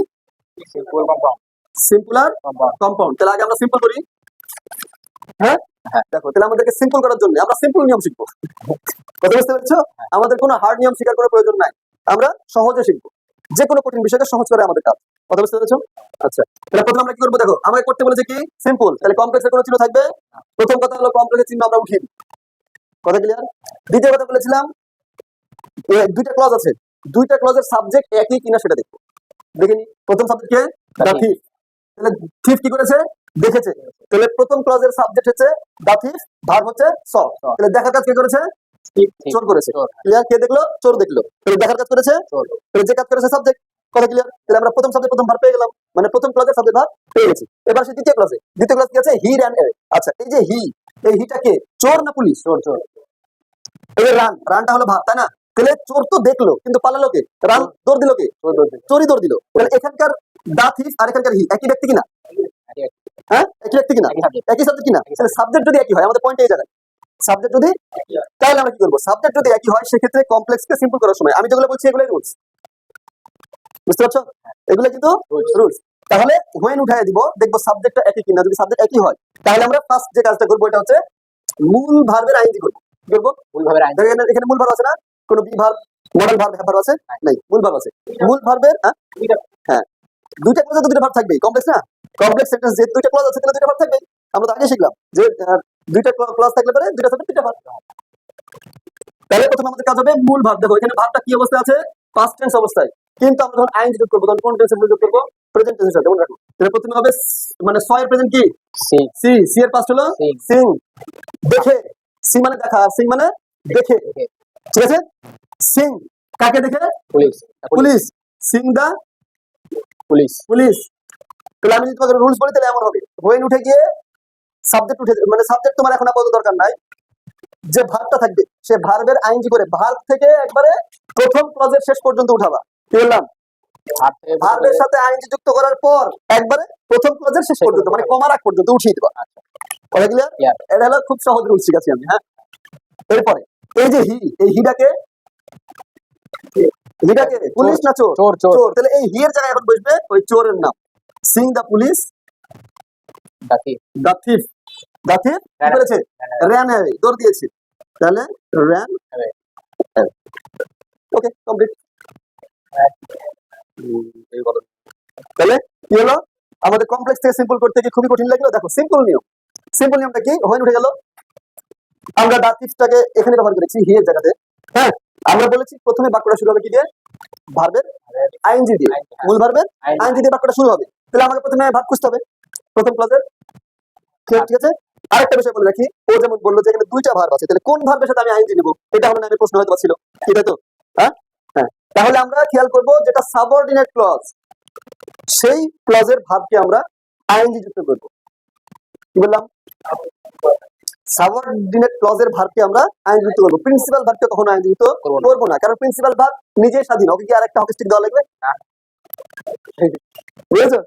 সিম্পল আর কম্পাউন্ড। তাহলে আগে আমরা সিম্পল করি। হ্যাঁ, দেখো তাহলে আমাদেরকে সিম্পল করার জন্য আমরা সিম্পল নিয়ম শিখবো। কথা বুঝতে পেরেছো? আমাদের কোনো হার্ড নিয়ম শেখার কোনো প্রয়োজন নাই, আমরা সহজে শিখবো। যে কোনো কঠিন বিষয়কে সহজ করে আমাদের কাজ। কথা বুঝতে পেরেছো? আচ্ছা, তাহলে প্রথমে আমরা কি করবো? দেখো আমাকে করতে বলেছে কি সিম্পল, তাহলে কমপ্লেক্সের কোনো চিহ্ন থাকবে? প্রথম কথা হলো কমপ্লেক্সের চিহ্ন আমরা উঠিয়ে দিই। কথা ক্লিয়ার? দ্বিতীয় কথা বলেছিলাম দুইটা ক্লজ আছে, দুইটা ক্লজের সাবজেক্ট একই কিনা সেটা দেখবো। দেখিনি প্রথম সাবজেক্ট কে? The thief. তাহলে থিফ কি করেছে? দেখেছে। তাহলে প্রথম ক্লজের সাবজেক্ট হচ্ছে দা থিফ, ভার্ব হচ্ছে স। তাহলে দেখার কাজ কে করেছে? চোর করেছে। ক্লিয়ার? কে দেখলো? চোর দেখলো। তাহলে দেখার কাজ করেছে চোর। তাহলে যে কাজ করেছে সাবজেক্ট। কথা ক্লিয়ার? তাহলে আমরা প্রথম সাবজেক্ট প্রথম ভার্ব পেয়ে গেলাম, মানে প্রথম ক্লজের সাবজেক্ট ভার্ব পেয়ে গেছি। এবার সে দ্বিতীয় ক্লজে, দ্বিতীয় ক্লজ কি আছে? He ran away. আচ্ছা, এই যে হি, এই হিটা কে? চোর না পুলিশ? চোর। এই রান, রানটা হলো ভার্ব, তাই না? তাহলে চোর তো দেখলো কিন্তু পালালো কে? রান দৌড় দিল কে? চোরই দৌড় দিল। তাহলে এখানকার দা থিফ আর এখানকার হি একই ব্যক্তি কিনা? হ্যাঁ, একই ব্যক্তি কিনা? একই সাবজেক্ট কিনা? তাহলে সাবজেক্ট যদি একই হয়, আমাদের পয়েন্ট এই জায়গায় সাবজেক্ট যদি, তাহলে আমরা কি করবো? সাবজেক্ট যদি একই হয় সেক্ষেত্রে কমপ্লেক্সকে সিম্পল করার সময় আমি যেগুলো বলছি এগুলোই রুলস। বুঝতে পারছো? এগুলো কিন্তু রুলস। তাহলে হোয়েন উঠায় দিব, দেখবো সাবজেক্টটা একই কিনা। যদি সাবজেক্ট একই হয় তাহলে আমরা ফার্স্ট যে কাজটা করবো এটা হচ্ছে মূল ভার্বের আইএনজি করবো। কি করবো? মূল ভার্বের আইএনজি। এখানে মূল ভার্ব আছে না? কোনো be verb, modal verb, have verb আছে? নাই, মূল ভার্ব আছে। মূল ভার্বের হ্যাঁ দুইটা ক্লজে তো দুইটা ভার্ব থাকবেই, কমপ্লেক্স না? কমপ্লেক্স সেন্টেন্স যে দুইটা ক্লজ আছে তাহলে দুইটা ভার্ব থাকবে। আমরা তো আগে শিখলাম যে দুইটা ক্লজ থাকলে পরে দুইটা সাবজেক্ট দুইটা ভার্ব। তাহলে প্রথমে আমাদের কাজ হবে মূল ভার্ব। দেখো এখানে ভার্বটা কি অবস্থায় আছে? পাস্ট টেন্স অবস্থায়। কিন্তু আমরা যখন আইএনজি যোগ করব তখন কোন টেন্সে যোগ করব? প্রেজেন্ট টেন্সের সাথে। মনে রাখো তাহলে প্রথমে হবে মানে স এর প্রেজেন্ট কি? সি। সি এর পাস্ট হলো সিং। দেখে, সি মানে দেখা, সিং মানে দেখে, ঠিক আছে? সিং কাকে দেখে? পুলিশ। সিং দা পুলিশ। তাহলে আমি যদি তোমাকে রুলস বলি তাহলে এমন হবে, হোয়েন উঠে গিয়ে সাবজেক্ট উঠে, মানে সাবজেক্ট তোমার এখন আপাতত দরকার নাই, যে ভার্বটা থাকবে সে ভার্বের আইএনজি করে ভার্ব থেকে একবারে প্রথম ক্লজের শেষ পর্যন্ত উঠাবা। কি বললাম? ভার্বের সাথে আইএনজি যুক্ত করার পর একবারে প্রথম ক্লজের শেষ পর্যন্ত, মানে কমার আগ পর্যন্ত উঠিয়ে দিবা। কথা ক্লিয়ার? এটা হলো খুব সহজ রুলস শিখাচ্ছি আমি। হ্যাঁ, এরপরে এই যে হি, এই হিটাকে পুলিশ না চোর? চোর। তাহলে এই হি এর জায়গায় এখন বসবে ওই চোরের নাম, সিং দা পুলিশ, দা থিফ কি করেছে? র্যান অ্যাওয়ে, দৌড় দিয়েছে। তাহলে র্যান অ্যাওয়ে। ওকে, কমপ্লিট। তাহলে কি হলো? আমাদের কমপ্লেক্স থেকে সিম্পল করতে কি খুবই কঠিন লাগলো? দেখো সিম্পল নিয়মটা কি? হোয়েন উঠে গেল, আমরা দা থিফটাকে এখানে ব্যবহার করেছি হি এর জায়গাতে। হ্যাঁ, আমরা বলেছি প্রথমে বাক্যটা শুরু হবে কি দিয়ে? ভার্বের আইএনজি দিয়ে, মূল ভার্বের আইএনজি দিয়ে বাক্যটা শুরু হবে। তাহলে আমাকে প্রথমে ভার্ব খুঁজতে হবে প্রথম ক্লজের, ঠিক আছে? আরেকটা বিষয় বলে রাখি, ও যেমন বললো যে এখানে দুইটা ভার্ব আছে, তাহলে কোন ভার্বের সাথে আমি আইএনজি নিব, এটা হলো না প্রশ্ন হয়তো ছিল, এটা তো হ্যাঁ হ্যাঁ। তাহলে আমরা খেয়াল করব যেটা সাবঅর্ডিনেট ক্লজ, সেই ক্লজের ভার্বকে আমরা আইএনজি যুক্ত করব। কি বললাম? সাবঅর্ডিনেট ক্লজের ভার্বকে আমরা আইএনজি যুক্ত করব, প্রিন্সিপাল ভার্বকে কখনো আইএনজি যুক্ত করব না, কারণ প্রিন্সিপাল ভার্ব নিজে স্বাধীন। ওকে কি আরেকটা হকি স্টিক দেওয়া লাগবে? বুঝেছো?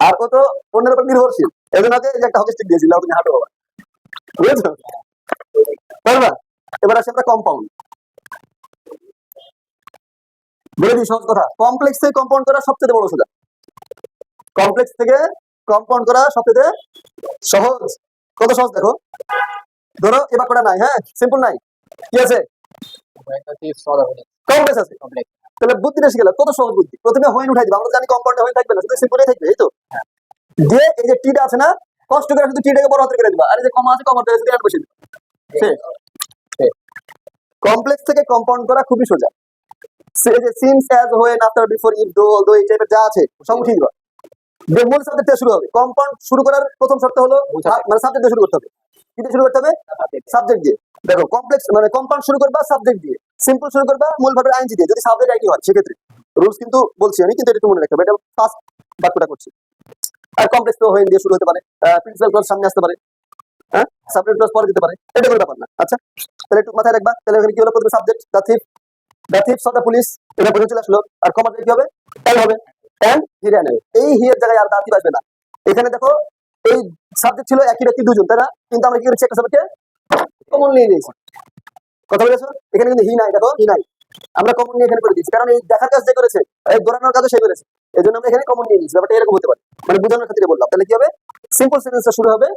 আর ও তো অন্যের উপর নির্ভরশীল, এই জন্য ওকে একটা হকি স্টিক দিয়েছিল, তুমি হাঁটো বাবা। বুঝেছো? পারবা? এবার আসি আমরা কম্পাউন্ড। বলে দিই সহজ কথা, কমপ্লেক্স থেকে কম্পাউন্ড করা সবচেয়ে বড় সোজা। কমপ্লেক্স থেকে কম্পাউন্ড করা সবচেয়ে সহজ। কত সহজ দেখো, ধরো এ বাক্যটা নাই, হ্যাঁ সিম্পল নাই, কি আছে? কমপ্লেক্স আছে। তাহলে বুদ্ধিটা শিখে কত সহজ বুদ্ধি, প্রথমে হইন উঠাই দিবা। আমরা জানি কম্পাউন্ডে হইন থাকবে না, শুধু সিম্পলই থাকবে, এই তো। দিয়ে এই যে টিটা আছে না, কষ্ট করে শুধু টিটাকে বড় হাতে করে দিবা, আর এই যে কমা আছে কমাতে বসে দিবা। কমপ্লেক্স থেকে কম্পাউন্ড করা খুবই সোজা। Since as when after before if দো অলদো এই টাইপের যা আছে সব উঠিয়ে দিবা। মূল সাবজেক্ট থেকে শুরু হবে। কম্পাউন্ড শুরু করার প্রথম শর্ত হলো মানে সাবজেক্ট দিয়ে শুরু করতে হবে। কি দিয়ে শুরু করতে হবে? সাবজেক্ট দিয়ে। দেখো কমপ্লেক্স মানে কম্পাউন্ড শুরু করবা সাবজেক্ট দিয়ে, সিম্পল শুরু করবা মূল ভাবে আইএনজি দিয়ে, যদি সাবজেক্ট আইডি হয় সেক্ষেত্রে। রুলস কিন্তু বলছি আমি, কিন্তু এটা মনে রাখতে হবে, এটা ফার্স্ট বাক্যটা করছি। আর কমপ্লেক্স তো হোয়েন দিয়ে শুরু হতে পারে, প্রিন্সিপাল ক্লজ সামনে আসতে পারে, হ্যাঁ সাবজেক্ট ক্লজ পরে দিতে পারে, এটা কোনো ব্যাপার না। আচ্ছা তাহলে একটু মাথায় রাখবা। তাহলে এখানে কি হলো? প্রথমে subject the thief saw the police, এটা বুঝে চলে আসলো। আর কমাতে কি হবে? এল হবে, এন্ড হি র্যান অ্যাওয়ে। এই হি এর জায়গায় আর দা থিফ আসবে না। এখানে দেখো এই সাবজেক্ট ছিল একই ব্যক্তি দুজন, তাই না? কিন্তু আমরা কি করেছি? একটা সাবজেক্টকে কমন নিয়ে নিয়েছি। কথা বলেছো? এখানে কিন্তু হি নাই, দেখো হি নাই, আমরা কমন নিয়ে এখানে করে দিয়েছি, কারণ এই দেখার কাজ যে করেছে, এই দৌড়ানোর কাজও সে করেছে, এই জন্য আমরা এখানে কমন নিয়ে নিয়েছি। ব্যাপারটা এরকম হতে পারে, মানে বোঝানোর ক্ষেত্রে বললাম। তাহলে কি হবে? সিম্পল সেন্টেন্সটা শুরু হবে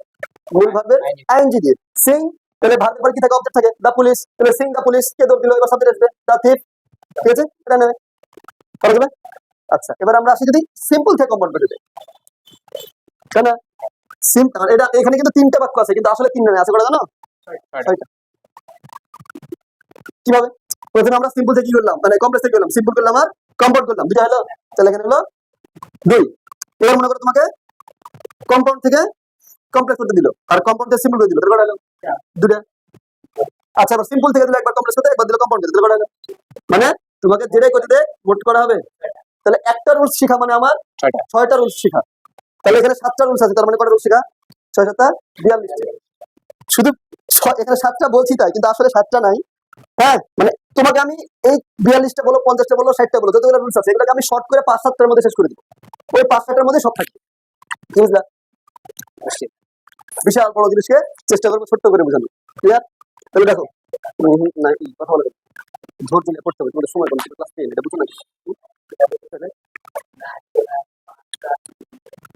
মূল ভার্বের আইএনজি দিয়ে, সিং। তাহলে ভার্বের পরে কি থাকে? অবজেক্ট থাকে দ্য পুলিশ, তাহলে সিং দ্য পুলিশ, কে দৌড় দিল, এবার সাবজেক্ট আসবে দ্য থিফ, ঠিক আছে? এটা নেবে করা যাবে। আচ্ছা এবার আমরা আসি যদি সিম্পল থেকে কম্পাউন্ড করে দেই, তাই না? এটা এখানে কিন্তু তিনটা বাক্য আছে, কিন্তু আসলে তিনটা নয়, আছে কটা জানো? ছয়টা। কিভাবে? প্রথমে আমরা সিম্পল থেকে কি করলাম, মানে কমপ্লেক্স থেকে করলাম, সিম্পল করলাম আর কম্পাউন্ড করলাম, দুটো হলো। তাহলে এখানে হলো দুই। এবার মনে করো তোমাকে কম্পাউন্ড থেকে কমপ্লেক্স করতে দিল, আর কম্পাউন্ড থেকে সিম্পল করে দিল, তাহলে কটা হলো? দুটো। আচ্ছা এবার সিম্পল থেকে দিল একবার, কমপ্লেক্স করতে একবার দিল, কম্পাউন্ড করতে, তাহলে কটা হলো? মানে তোমাকে যেটাই করতে দেয় মোট করা হবে। তাহলে একটা রুলস শেখা মানে আমার ছয়টা রুলস শেখা। তাহলে এখানে 7টা রুলস আছে, তার মানে কটা রুলস শেখা? 6 7 42। শুধু এখানে 7টা বলছি তাই, কিন্তু আসলে 7টা নাই। হ্যাঁ মানে তোমাকে আমি এই 42টা বলো, 50টা বলো, 60টা বলো, যতগুলো রুলস আছে এগুলোকে আমি শর্ট করে 5 7টার মধ্যে শেষ করে দিব। ওই 5 7টার মধ্যে সব থাকবে, বুঝলা? বিশাল বড় জিনিসকে চেষ্টা করবো ছোট্ট করে বোঝানো, ক্লিয়ার? তাহলে দেখো না কথা বলে ধৈর্য নিয়ে পড়তে হবে, তোমাদের সময় কম, ক্লাস 10 এটা বুঝো না।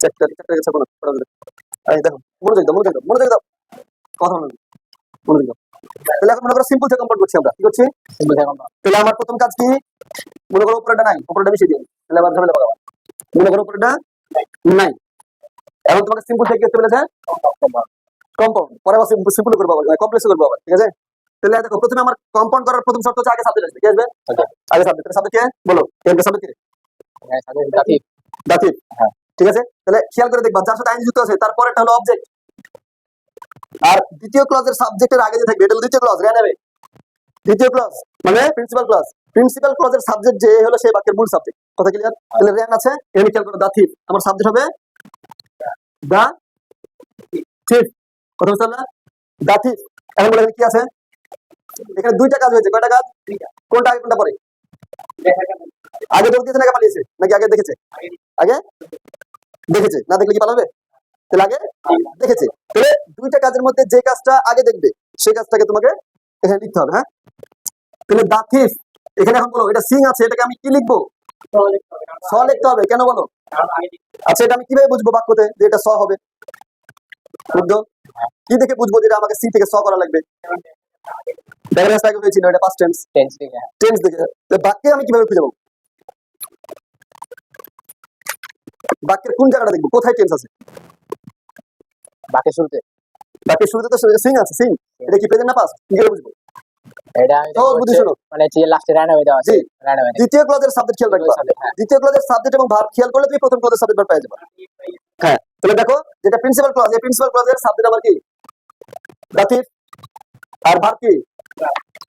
চ্যাপ্টার গেছে কোনো পড়া যাবে। এই দেখো মনোযোগ দাও, মনোযোগ দাও, মনোযোগ দাও, কথা বলো, মনোযোগ দাও। তাহলে এখন মনে করো সিম্পল থেকে কম্পাউন্ড করছি আমরা, কি করছি? সিম্পল থেকে কম্পাউন্ড। তাহলে আমার প্রথম কাজ কি? মনে করো উপরেটা নাই, উপরেটা বেশি দিন, তাহলে আবার ঝামেলা পাকাবা। মনে করো উপরেটা নাই, এখন তোমাকে সিম্পল থেকে করতে বলেছে কম্পাউন্ড, পরে আবার সিম্পল করবো, আবার কমপ্লেক্স করবো আবার, ঠিক আছে? তাহলে দেখো প্রথমে আমার কম্পাউন্ড করার প্রথম শর্ত হচ্ছে আগে সাবজেক্ট আসবে, কি আসবে? আগে সাবজেক্ট। সাবজেক্ট কে বলো? এর সাবজেক্ট কে? হ্যাঁ সাবজেক্ট দাতিফ, দাতিফ, হ্যাঁ ঠিক আছে। তাহলে খেয়াল করে দেখবা যার সাথে আইন যুক্ত আছে তারপর একটা হলো অবজেক্ট, আর দ্বিতীয় ক্লজের সাবজেক্টের আগে যে থাকবে এটা হলো দ্বিতীয় ক্লজ, র্যান হবে। দ্বিতীয় ক্লজ মানে প্রিন্সিপাল ক্লজ, প্রিন্সিপাল ক্লজের সাবজেক্ট যে হলো সেই বাক্যের মূল সাবজেক্ট, কথা ক্লিয়ার? তাহলে র্যান আছে, এখানে খেয়াল করো দা থিফ, আমার সাবজেক্ট হবে দা থিফ, কথা বুঝতে পারলা? The thief. এখন বলে কি আছে? এখানে দুইটা কাজ হয়েছে, কয়টা কাজ? কোনটা আগে কোনটা পরে? আগে দৌড় দিয়েছে নাকি পালিয়েছে, নাকি আগে দেখেছে? আগে দেখেছে, না দেখলে কি পালাবে? তাহলে আগে দেখেছে। তাহলে দুইটা কাজের মধ্যে যে কাজটা আগে দেখবে সেই কাজটাকে তোমাকে এখানে লিখতে হবে, হ্যাঁ? তাহলে দা থিফ, এখানে এখন বলো এটা সিং আছে, এটাকে আমি কি লিখবো? স লিখতে হবে, কেন বলো? আচ্ছা এটা আমি কিভাবে বুঝবো বাক্যতে যে এটা স হবে? বুঝছো? কি দেখে বুঝবো যে এটা আমাকে সি থেকে স করা লাগবে? ডেফিনেশন আগে হয়েছিল, এটা পাস্ট টেন্স, টেন্স দেখে। তো বাক্যে আমি কিভাবে খুঁজে পাবো? বাক্যের কোন জায়গাটা দেখবো, কোথায় টেন্স আছে? বাক্যের শুরুতে, বাক্যের শুরুতে তো সিং আছে, সিং, এটা কি প্রেজেন্ট না পাস্ট? কি করে বুঝবো? এটা আমি সহজ বুদ্ধি শোনো। মানে যে লাস্টে রান হয়ে যাওয়া আছে, জি। রান হয়ে দ্বিতীয় ক্লজের সাবজেক্ট খেয়াল রাখবা। হ্যাঁ। দ্বিতীয় ক্লজের সাবজেক্ট এবং ভার্ব খেয়াল করলে তুমি প্রথম ক্লজের সাবজেক্ট ভার্ব পেয়ে যাবে। হ্যাঁ, তাহলে দেখো যেটা প্রিন্সিপাল ক্লজ, এই প্রিন্সিপাল ক্লজের সাবজেক্ট আবার কি দাতিভ, আর ভার্ব কি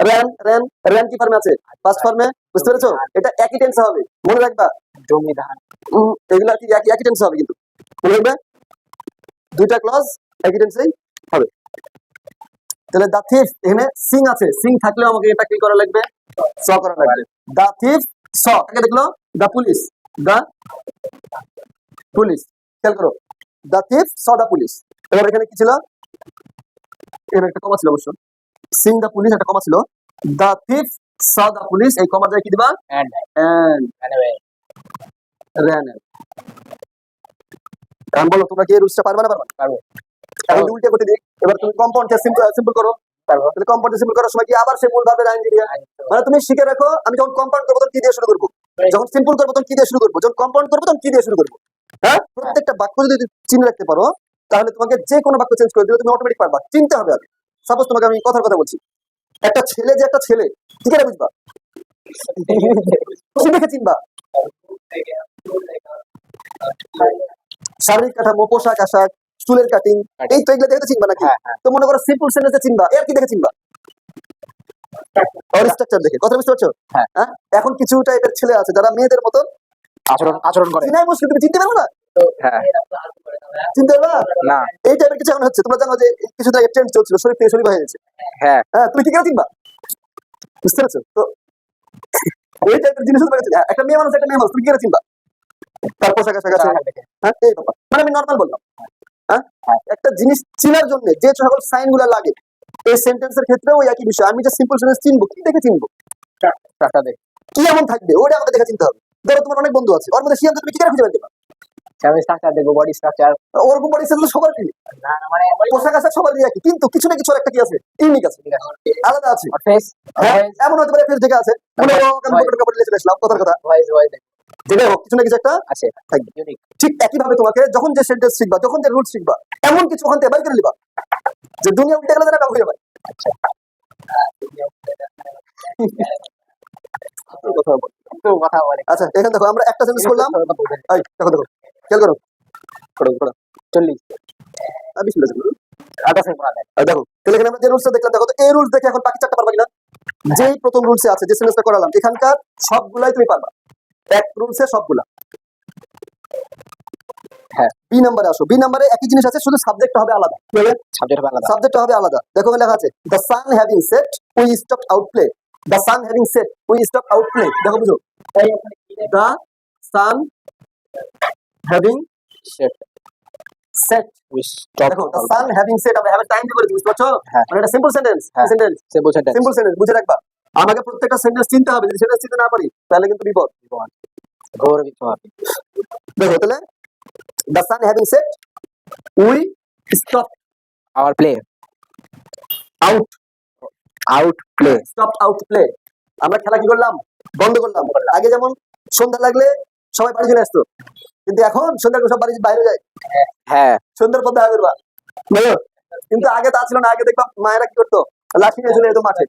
ran ran ran কি ফর্মে আছে? ফার্স্ট ফর্মে। বুঝতে পেরেছো? এটা একই টেন্সে হবে, মনে রাখবা। জমি ধান। এগুলা কি একই একই টেন্সে হবে, কিন্তু মনে রাখবে দুইটা ক্লজ একই টেন্সেই হবে। তাহলে দা থিফ, এখানে সিং আছে, সিং থাকলেও আমাকে এটা কি করা লাগবে? স করা লাগবে। দা থিফ স, আগে দেখলো দা পুলিশ, দা পুলিশ, খেয়াল করো দা থিফ স দা পুলিশ। এবার এখানে কি ছিল? এখানে একটা কমা ছিল অবশ্য, সিং দা পুলিশ একটা কমা ছিল, দা থিফ স দা পুলিশ, এই কমা জায়গায় কি দিবা? And and ran। এখন বলো তোমরা কি এই রুলসটা পারবে না পারবে না? পারবো। এখন উল্টে করতে দিই, এবার তুমি কম্পাউন্ড সিম্পল করো। পারবো। তাহলে কম্পাউন্ড সিম্পল করার সময় কি আবার সেই মূল ভাবের আইন দিয়ে, মানে তুমি শিখে রাখো আমি যখন কম্পাউন্ড করবো তখন কি দিয়ে শুরু করবো, যখন সিম্পল করবো তখন কি দিয়ে শুরু করবো, যখন কম্পাউন্ড করবো তখন কি দিয়ে শুরু করবো। হ্যাঁ, প্রত্যেকটা বাক্য যদি তুমি চিনে রাখতে পারো তাহলে তোমাকে যে কোনো বাক্য চেঞ্জ করে দিলে তুমি অটোমেটিক পারবা। চিনতে হবে আগে। সাপোজ তোমাকে আমি কথার কথা বলছি, একটা ছেলে যে একটা ছেলে, ঠিক আছে বুঝবা, কি দেখে চিনবা? শারীরিক কাঠামো, পোশাক আশাক, চুলের কাটিং, এই তো এগুলো দেখে তো চিনবা নাকি? হ্যাঁ, হ্যাঁ। তো মনে করো সিম্পল সেন্টেন্সে চিনবা, এর কি দেখে চিনবা? ওর স্ট্রাকচার দেখে। কথা বুঝতে পারছো? হ্যাঁ। হ্যাঁ, এখন কিছু টাইপের ছেলে আছে যারা মেয়েদের মতন আচরণ করে। চিনাই মুশকিল, তুমি চিনতে পারবে না? হ্যাঁ। চিনতে পারবে না। এই টাইপের কিছু এখন হচ্ছে। তোমরা জানো যে কিছু আগে ট্রেন্ড চলছিল, শরীর থেকে শরীর হয়ে গেছে। হ্যাঁ। হ্যাঁ, তুমি কি করে চিনবা? বুঝতে পারছো তো? ওই টাইপের জিনিস হতে পারে। একটা মেয়ে মানুষ, একটা মেয়ে মানুষ, তুমি কি করে চিনবা? তার পোশাক আশাক আছে। হ্যাঁ, এই ব্যাপার। মানে আমি নর্মাল বললাম। হ্যাঁ, একটা জিনিস চিনার জন্য যে সকল সাইন গুলা লাগে, এই সেন্টেন্সের ক্ষেত্রেও ওই একই বিষয়। আমি যে সিম্পল সেন্টেন্স চিনবো, কি দেখে চিনবো? কি এমন থাকবে ওটা আমাকে দেখে চিনতে হবে। ধরো তোমার অনেক বন্ধু আছে, ওর মধ্যে সিয়াম তুমি কি করে খুঁজে পারবে? আমি স্ট্রাকচার দেখবো, বডি স্ট্রাকচার। ওরকম বডি স্ট্রাকচার সবার কি, না মানে পোশাক আশাক সবার একই, কিন্তু কিছু না কিছু একটা কি আছে, ইউনিক আছে, আলাদা আছে। ফেস, হ্যাঁ, এমন হতে পারে ফেস থেকে আছে, মনে করো কাপড় চলে আসলাম, কথার কথা, ভয়েস যেটা হোক কিছু না কিছু একটা আছে থাকবে। ইউনিক। ঠিক একই ভাবে তোমাকে যখন যে সেন্টেন্স শিখবা, যখন যে রুট শিখবা, এমন কিছু ওখান থেকে বাইর করে নিবা যে দুনিয়া উল্টে গেলে যেন ব্যবহার হয়ে যায়। কথা বলে। আচ্ছা, এখানে দেখো আমরা একটা সেন্টেন্স করলাম। এই দেখো দেখো, খেয়াল করো, করো 40 আমি শুনে যাবো। 28 কোনা দেয়। দেখো তাহলে এখানে আমরা যে রুলসটা দেখলাম, দেখো তো এই রুলস দেখে এখন বাকি চারটা পারবা কিনা? যেই প্রথম রুলসে আছে, যে সেন্টেন্সটা করালাম, এখানকার সবগুলাই তুমি পারবা, এক রুলসে সবগুলা। হ্যাঁ। বি নাম্বারে আসো। বি নাম্বারে একই জিনিস আছে, শুধু সাবজেক্টটা হবে আলাদা। কি হবে? সাবজেক্ট আলাদা। সাবজেক্টটা হবে আলাদা। দেখো লেখা আছে the sun having set we stop out play. The sun having set we stop out play. দেখো বুঝো, the sun having set set, we stop. দেখো দ্য সান হ্যাভিং সেট, আমরা হ্যাভ টাইম দিয়ে বলেছি, বুঝতে পারছো? হ্যাঁ। মানে এটা সিম্পল সেন্টেন্স। হ্যাঁ। Sentence simple sentence. Simple sentence বুঝে রাখবা। আমাকে প্রত্যেকটা সেন্টেন্স চিনতে হবে, যদি সেন্টেন্স চিনতে না পারি তাহলে কিন্তু বিপদ। ঘোর বিপদ। দেখো তাহলে the sun having set we stop our play. Out play. Stop out play. আমরা খেলা কি করলাম? বন্ধ করলাম। আগে যেমন সন্ধ্যা লাগলে সবাই বাড়ি চলে আসতো, কিন্তু এখন সন্ধ্যা সব বাড়ি বাইরে যায়। হ্যাঁ। সন্ধ্যার পর দেখা করবা, বুঝলো? কিন্তু আগে তা ছিল না। আগে দেখবা মায়েরা কি করতো, লাঠি নিয়ে চলে যেত মাঠে।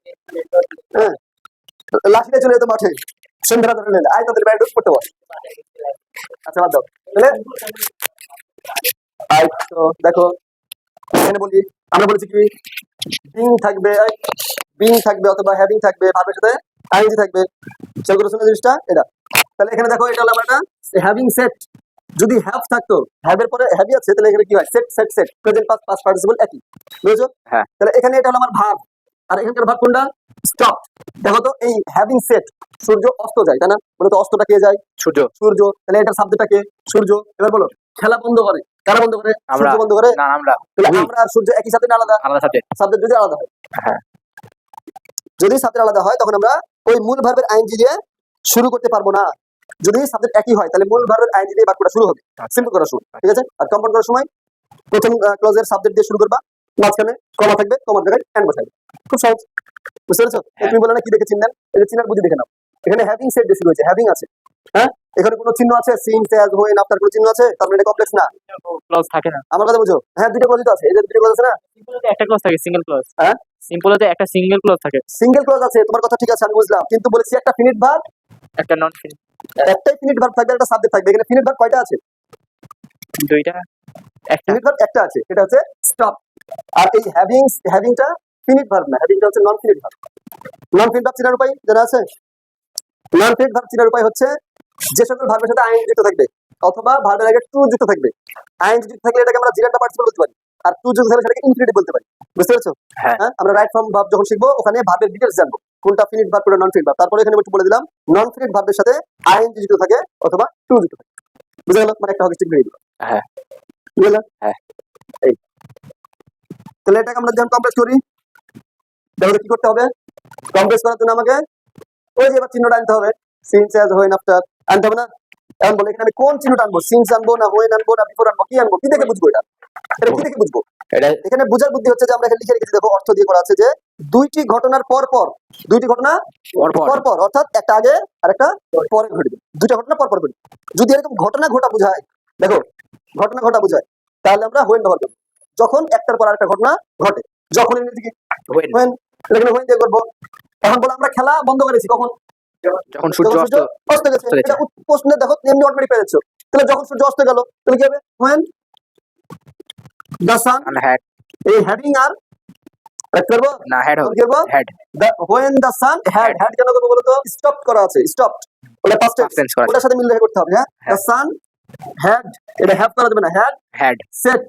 হ্যাঁ, লাঠি নিয়ে চলে যেত মাঠে, সন্ধ্যাটা ধরে নিলে আয় তাদের ব্যাট করতে বল। আচ্ছা বাদ দাও। তাহলে আয় তো দেখো এখানে বলি, আমরা বলেছি কি বিং থাকবে, বিং থাকবে অথবা হ্যাভিং থাকবে, ভার্বের সাথে আইএনজি থাকবে। সেগুলো শুনে জিনিসটা এটা। তাহলে এখানে দেখো এটা হলো একটা হ্যাভিং সেট। যদি হ্যাভ থাকতো, হ্যাভের পরে হ্যাভি আছে, তাহলে এখানে কি হয়? Set set set, present past past participle একই, বুঝেছো? হ্যাঁ। তাহলে এখানে এটা হলো আমার ভার্ব, আর এখানকার ভার্ব কোনটা? স্টপ। দেখো তো এই হ্যাভিং সেট, সূর্য অস্ত যায়, তাই না? বলো তো অস্তটা কে যায়? সূর্য। সূর্য। তাহলে এটা শব্দটা কে? সূর্য। এবার বলো খেলা বন্ধ করে, কারা বন্ধ করে? আমরা। সূর্য বন্ধ করে। না আমরা। তাহলে আমরা আর সূর্য একই সাথে না আলাদা? আলাদা সাবজেক্ট। সাবজেক্ট যদি আলাদা হয়, হ্যাঁ, যদি সাবজেক্ট আলাদা হয় তখন আমরা ওই মূল ভার্বের আইএনজি দিয়ে শুরু করতে পারবো না। যদি সাবজেক্ট একই হয় তাহলে মূল ভার্বের আইএনজি দিয়ে বাক্যটা শুরু হবে, সিম্পল করা শুরু, ঠিক আছে? আর কম্পাউন্ড করার সময় প্রথম ক্লজের সাবজেক্ট দিয়ে শুরু করবা, মাঝখানে কমা থাকবে, কমার জায়গায় এন্ড বসাবে। খুব সহজ, বুঝতে পেরেছো? তুমি বলে না কি দেখে চিনলেন, এই যে চিনার বুদ্ধি দেখে নাও। এখানে হ্যাভিং সেট দিয়ে শুরু হয়েছে, হ্যাভিং আছে, হ্যাঁ, এখানে কোনো চিহ্ন আছে সিন্স অ্যাজ হোয়েন আফটার কোনো চিহ্ন আছে তার মানে এটা কমপ্লেক্স না ক্লজ থাকে না। আমার কথা বুঝো হ্যাঁ দুটো ক্লজ তো আছে এই যে দুটো ক্লজ আছে না সিম্পলতে একটা ক্লজ থাকে, সিঙ্গেল ক্লজ। হ্যাঁ? সিম্পলতে একটা সিঙ্গেল ক্লজ থাকে, সিঙ্গেল ক্লজ আছে তোমার কথা ঠিক আছে আমি বুঝলাম কিন্তু বলেছি একটা ফিনিট ভার্ব একটা নন ফিনিট। একটাই ফিনিট ভার্ব থাকবে একটা সাবজেক্ট থাকবে এখানে ফিনিট ভার্ব কয়টা আছে দুইটা, একটা ফিনিট ভার্ব একটা আছে এটা হচ্ছে স্টপ আর এই হ্যাভিংটা ফিনিট ভার্ব না হ্যাভিংটা হচ্ছে নন ফিনিট ভার্ব নন ফিনিট ভার্ব চেনার উপায় জানা আছে নন ফিনিট ভার্ব চেনার উপায় হচ্ছে যে সকল ভার্বের সাথে আইএনজি যুক্ত থাকবে অথবা ভার্বের আগে টু যুক্ত থাকবে আইএনজি যুক্ত থাকলে এটাকে আমরা জিরান্ড পার্টিসিপল বলতে পারি আর টু যুক্ত থাকলে সেটাকে ইনফিনিটিভ বলতে পারি বুঝতে পেরেছো হ্যাঁ। হ্যাঁ আমরা রাইট ফর্ম ভার্ব যখন শিখবো ওখানে ভার্বের ডিটেইলস জানবো কোনটা ফিনিট ভার্ব কোনটা নন ফিনিট ভার্ব তারপরে এখানে একটু বলে দিলাম নন ফিনিট ভার্বের সাথে আইএনজি যুক্ত থাকে অথবা টু যুক্ত থাকে বুঝা গেল মানে একটা হকি স্টিক হয়ে গেল হ্যাঁ। বুঝলে হ্যাঁ। এই তাহলে এটাকে আমরা যখন কমপ্লেক্স করি তাহলে কি করতে হবে কমপ্লেক্স করার জন্য আমাকে ওই যে এবার চিহ্নটা আনতে হবে সিন্স অ্যাজ হোয়েন আফটার আনতে হবে না এখন বলে এখানে আমি কোন চিহ্নটা আনবো সিন্স আনবো না হোয়েন আনবো না বিফোর আনবো কি আনবো কি দেখে বুঝবো এটা কি দেখে বুঝবো এটা এখানে বুঝার বুদ্ধি হচ্ছে যে আমরা এখানে লিখে রেখেছি দেখো অর্থ দিয়ে করা আছে যে দুইটি ঘটনার পর পর দুইটি ঘটনা পরপর পর পর অর্থাৎ একটা আগে আর একটা পরে ঘটবে দুইটা ঘটনা পর পর ঘটবে যদি এরকম ঘটনা ঘটা বোঝায় দেখো ঘটনা ঘটা বোঝায় তাহলে আমরা হোয়েন ব্যবহার করবো যখন একটার পর আরেকটা ঘটনা ঘটে যখন ইংরেজি কি হোয়েন হোয়েন এখানে হোয়েন দিয়ে করবো এখন বলো আমরা খেলা বন্ধ করেছি কখন যখন সূর্য যখন অস্ত অস্ত গেছে অস্ত গেছে। এটা প্রশ্নে দেখো এমনি অটোমেটিক পেয়ে যাচ্ছ তাহলে যখন সূর্য অস্ত গেল তাহলে কি হবে হোয়েন দ্য সান হ্যাড এই হ্যাভিং আর রাখতে পারবো না হ্যাড তখন হবে কি করবো had when the sun had কেন করবো বলো তো স্টপ করা আছে স্টপ ওটা পাস্ট টেন্স টেন্স করা ওটার সাথে মিল রেখে করতে হবে হ্যাঁ দ্য সান হ্যাড এটা হ্যাভ করা যাবে না হ্যাড হ্যাড সেট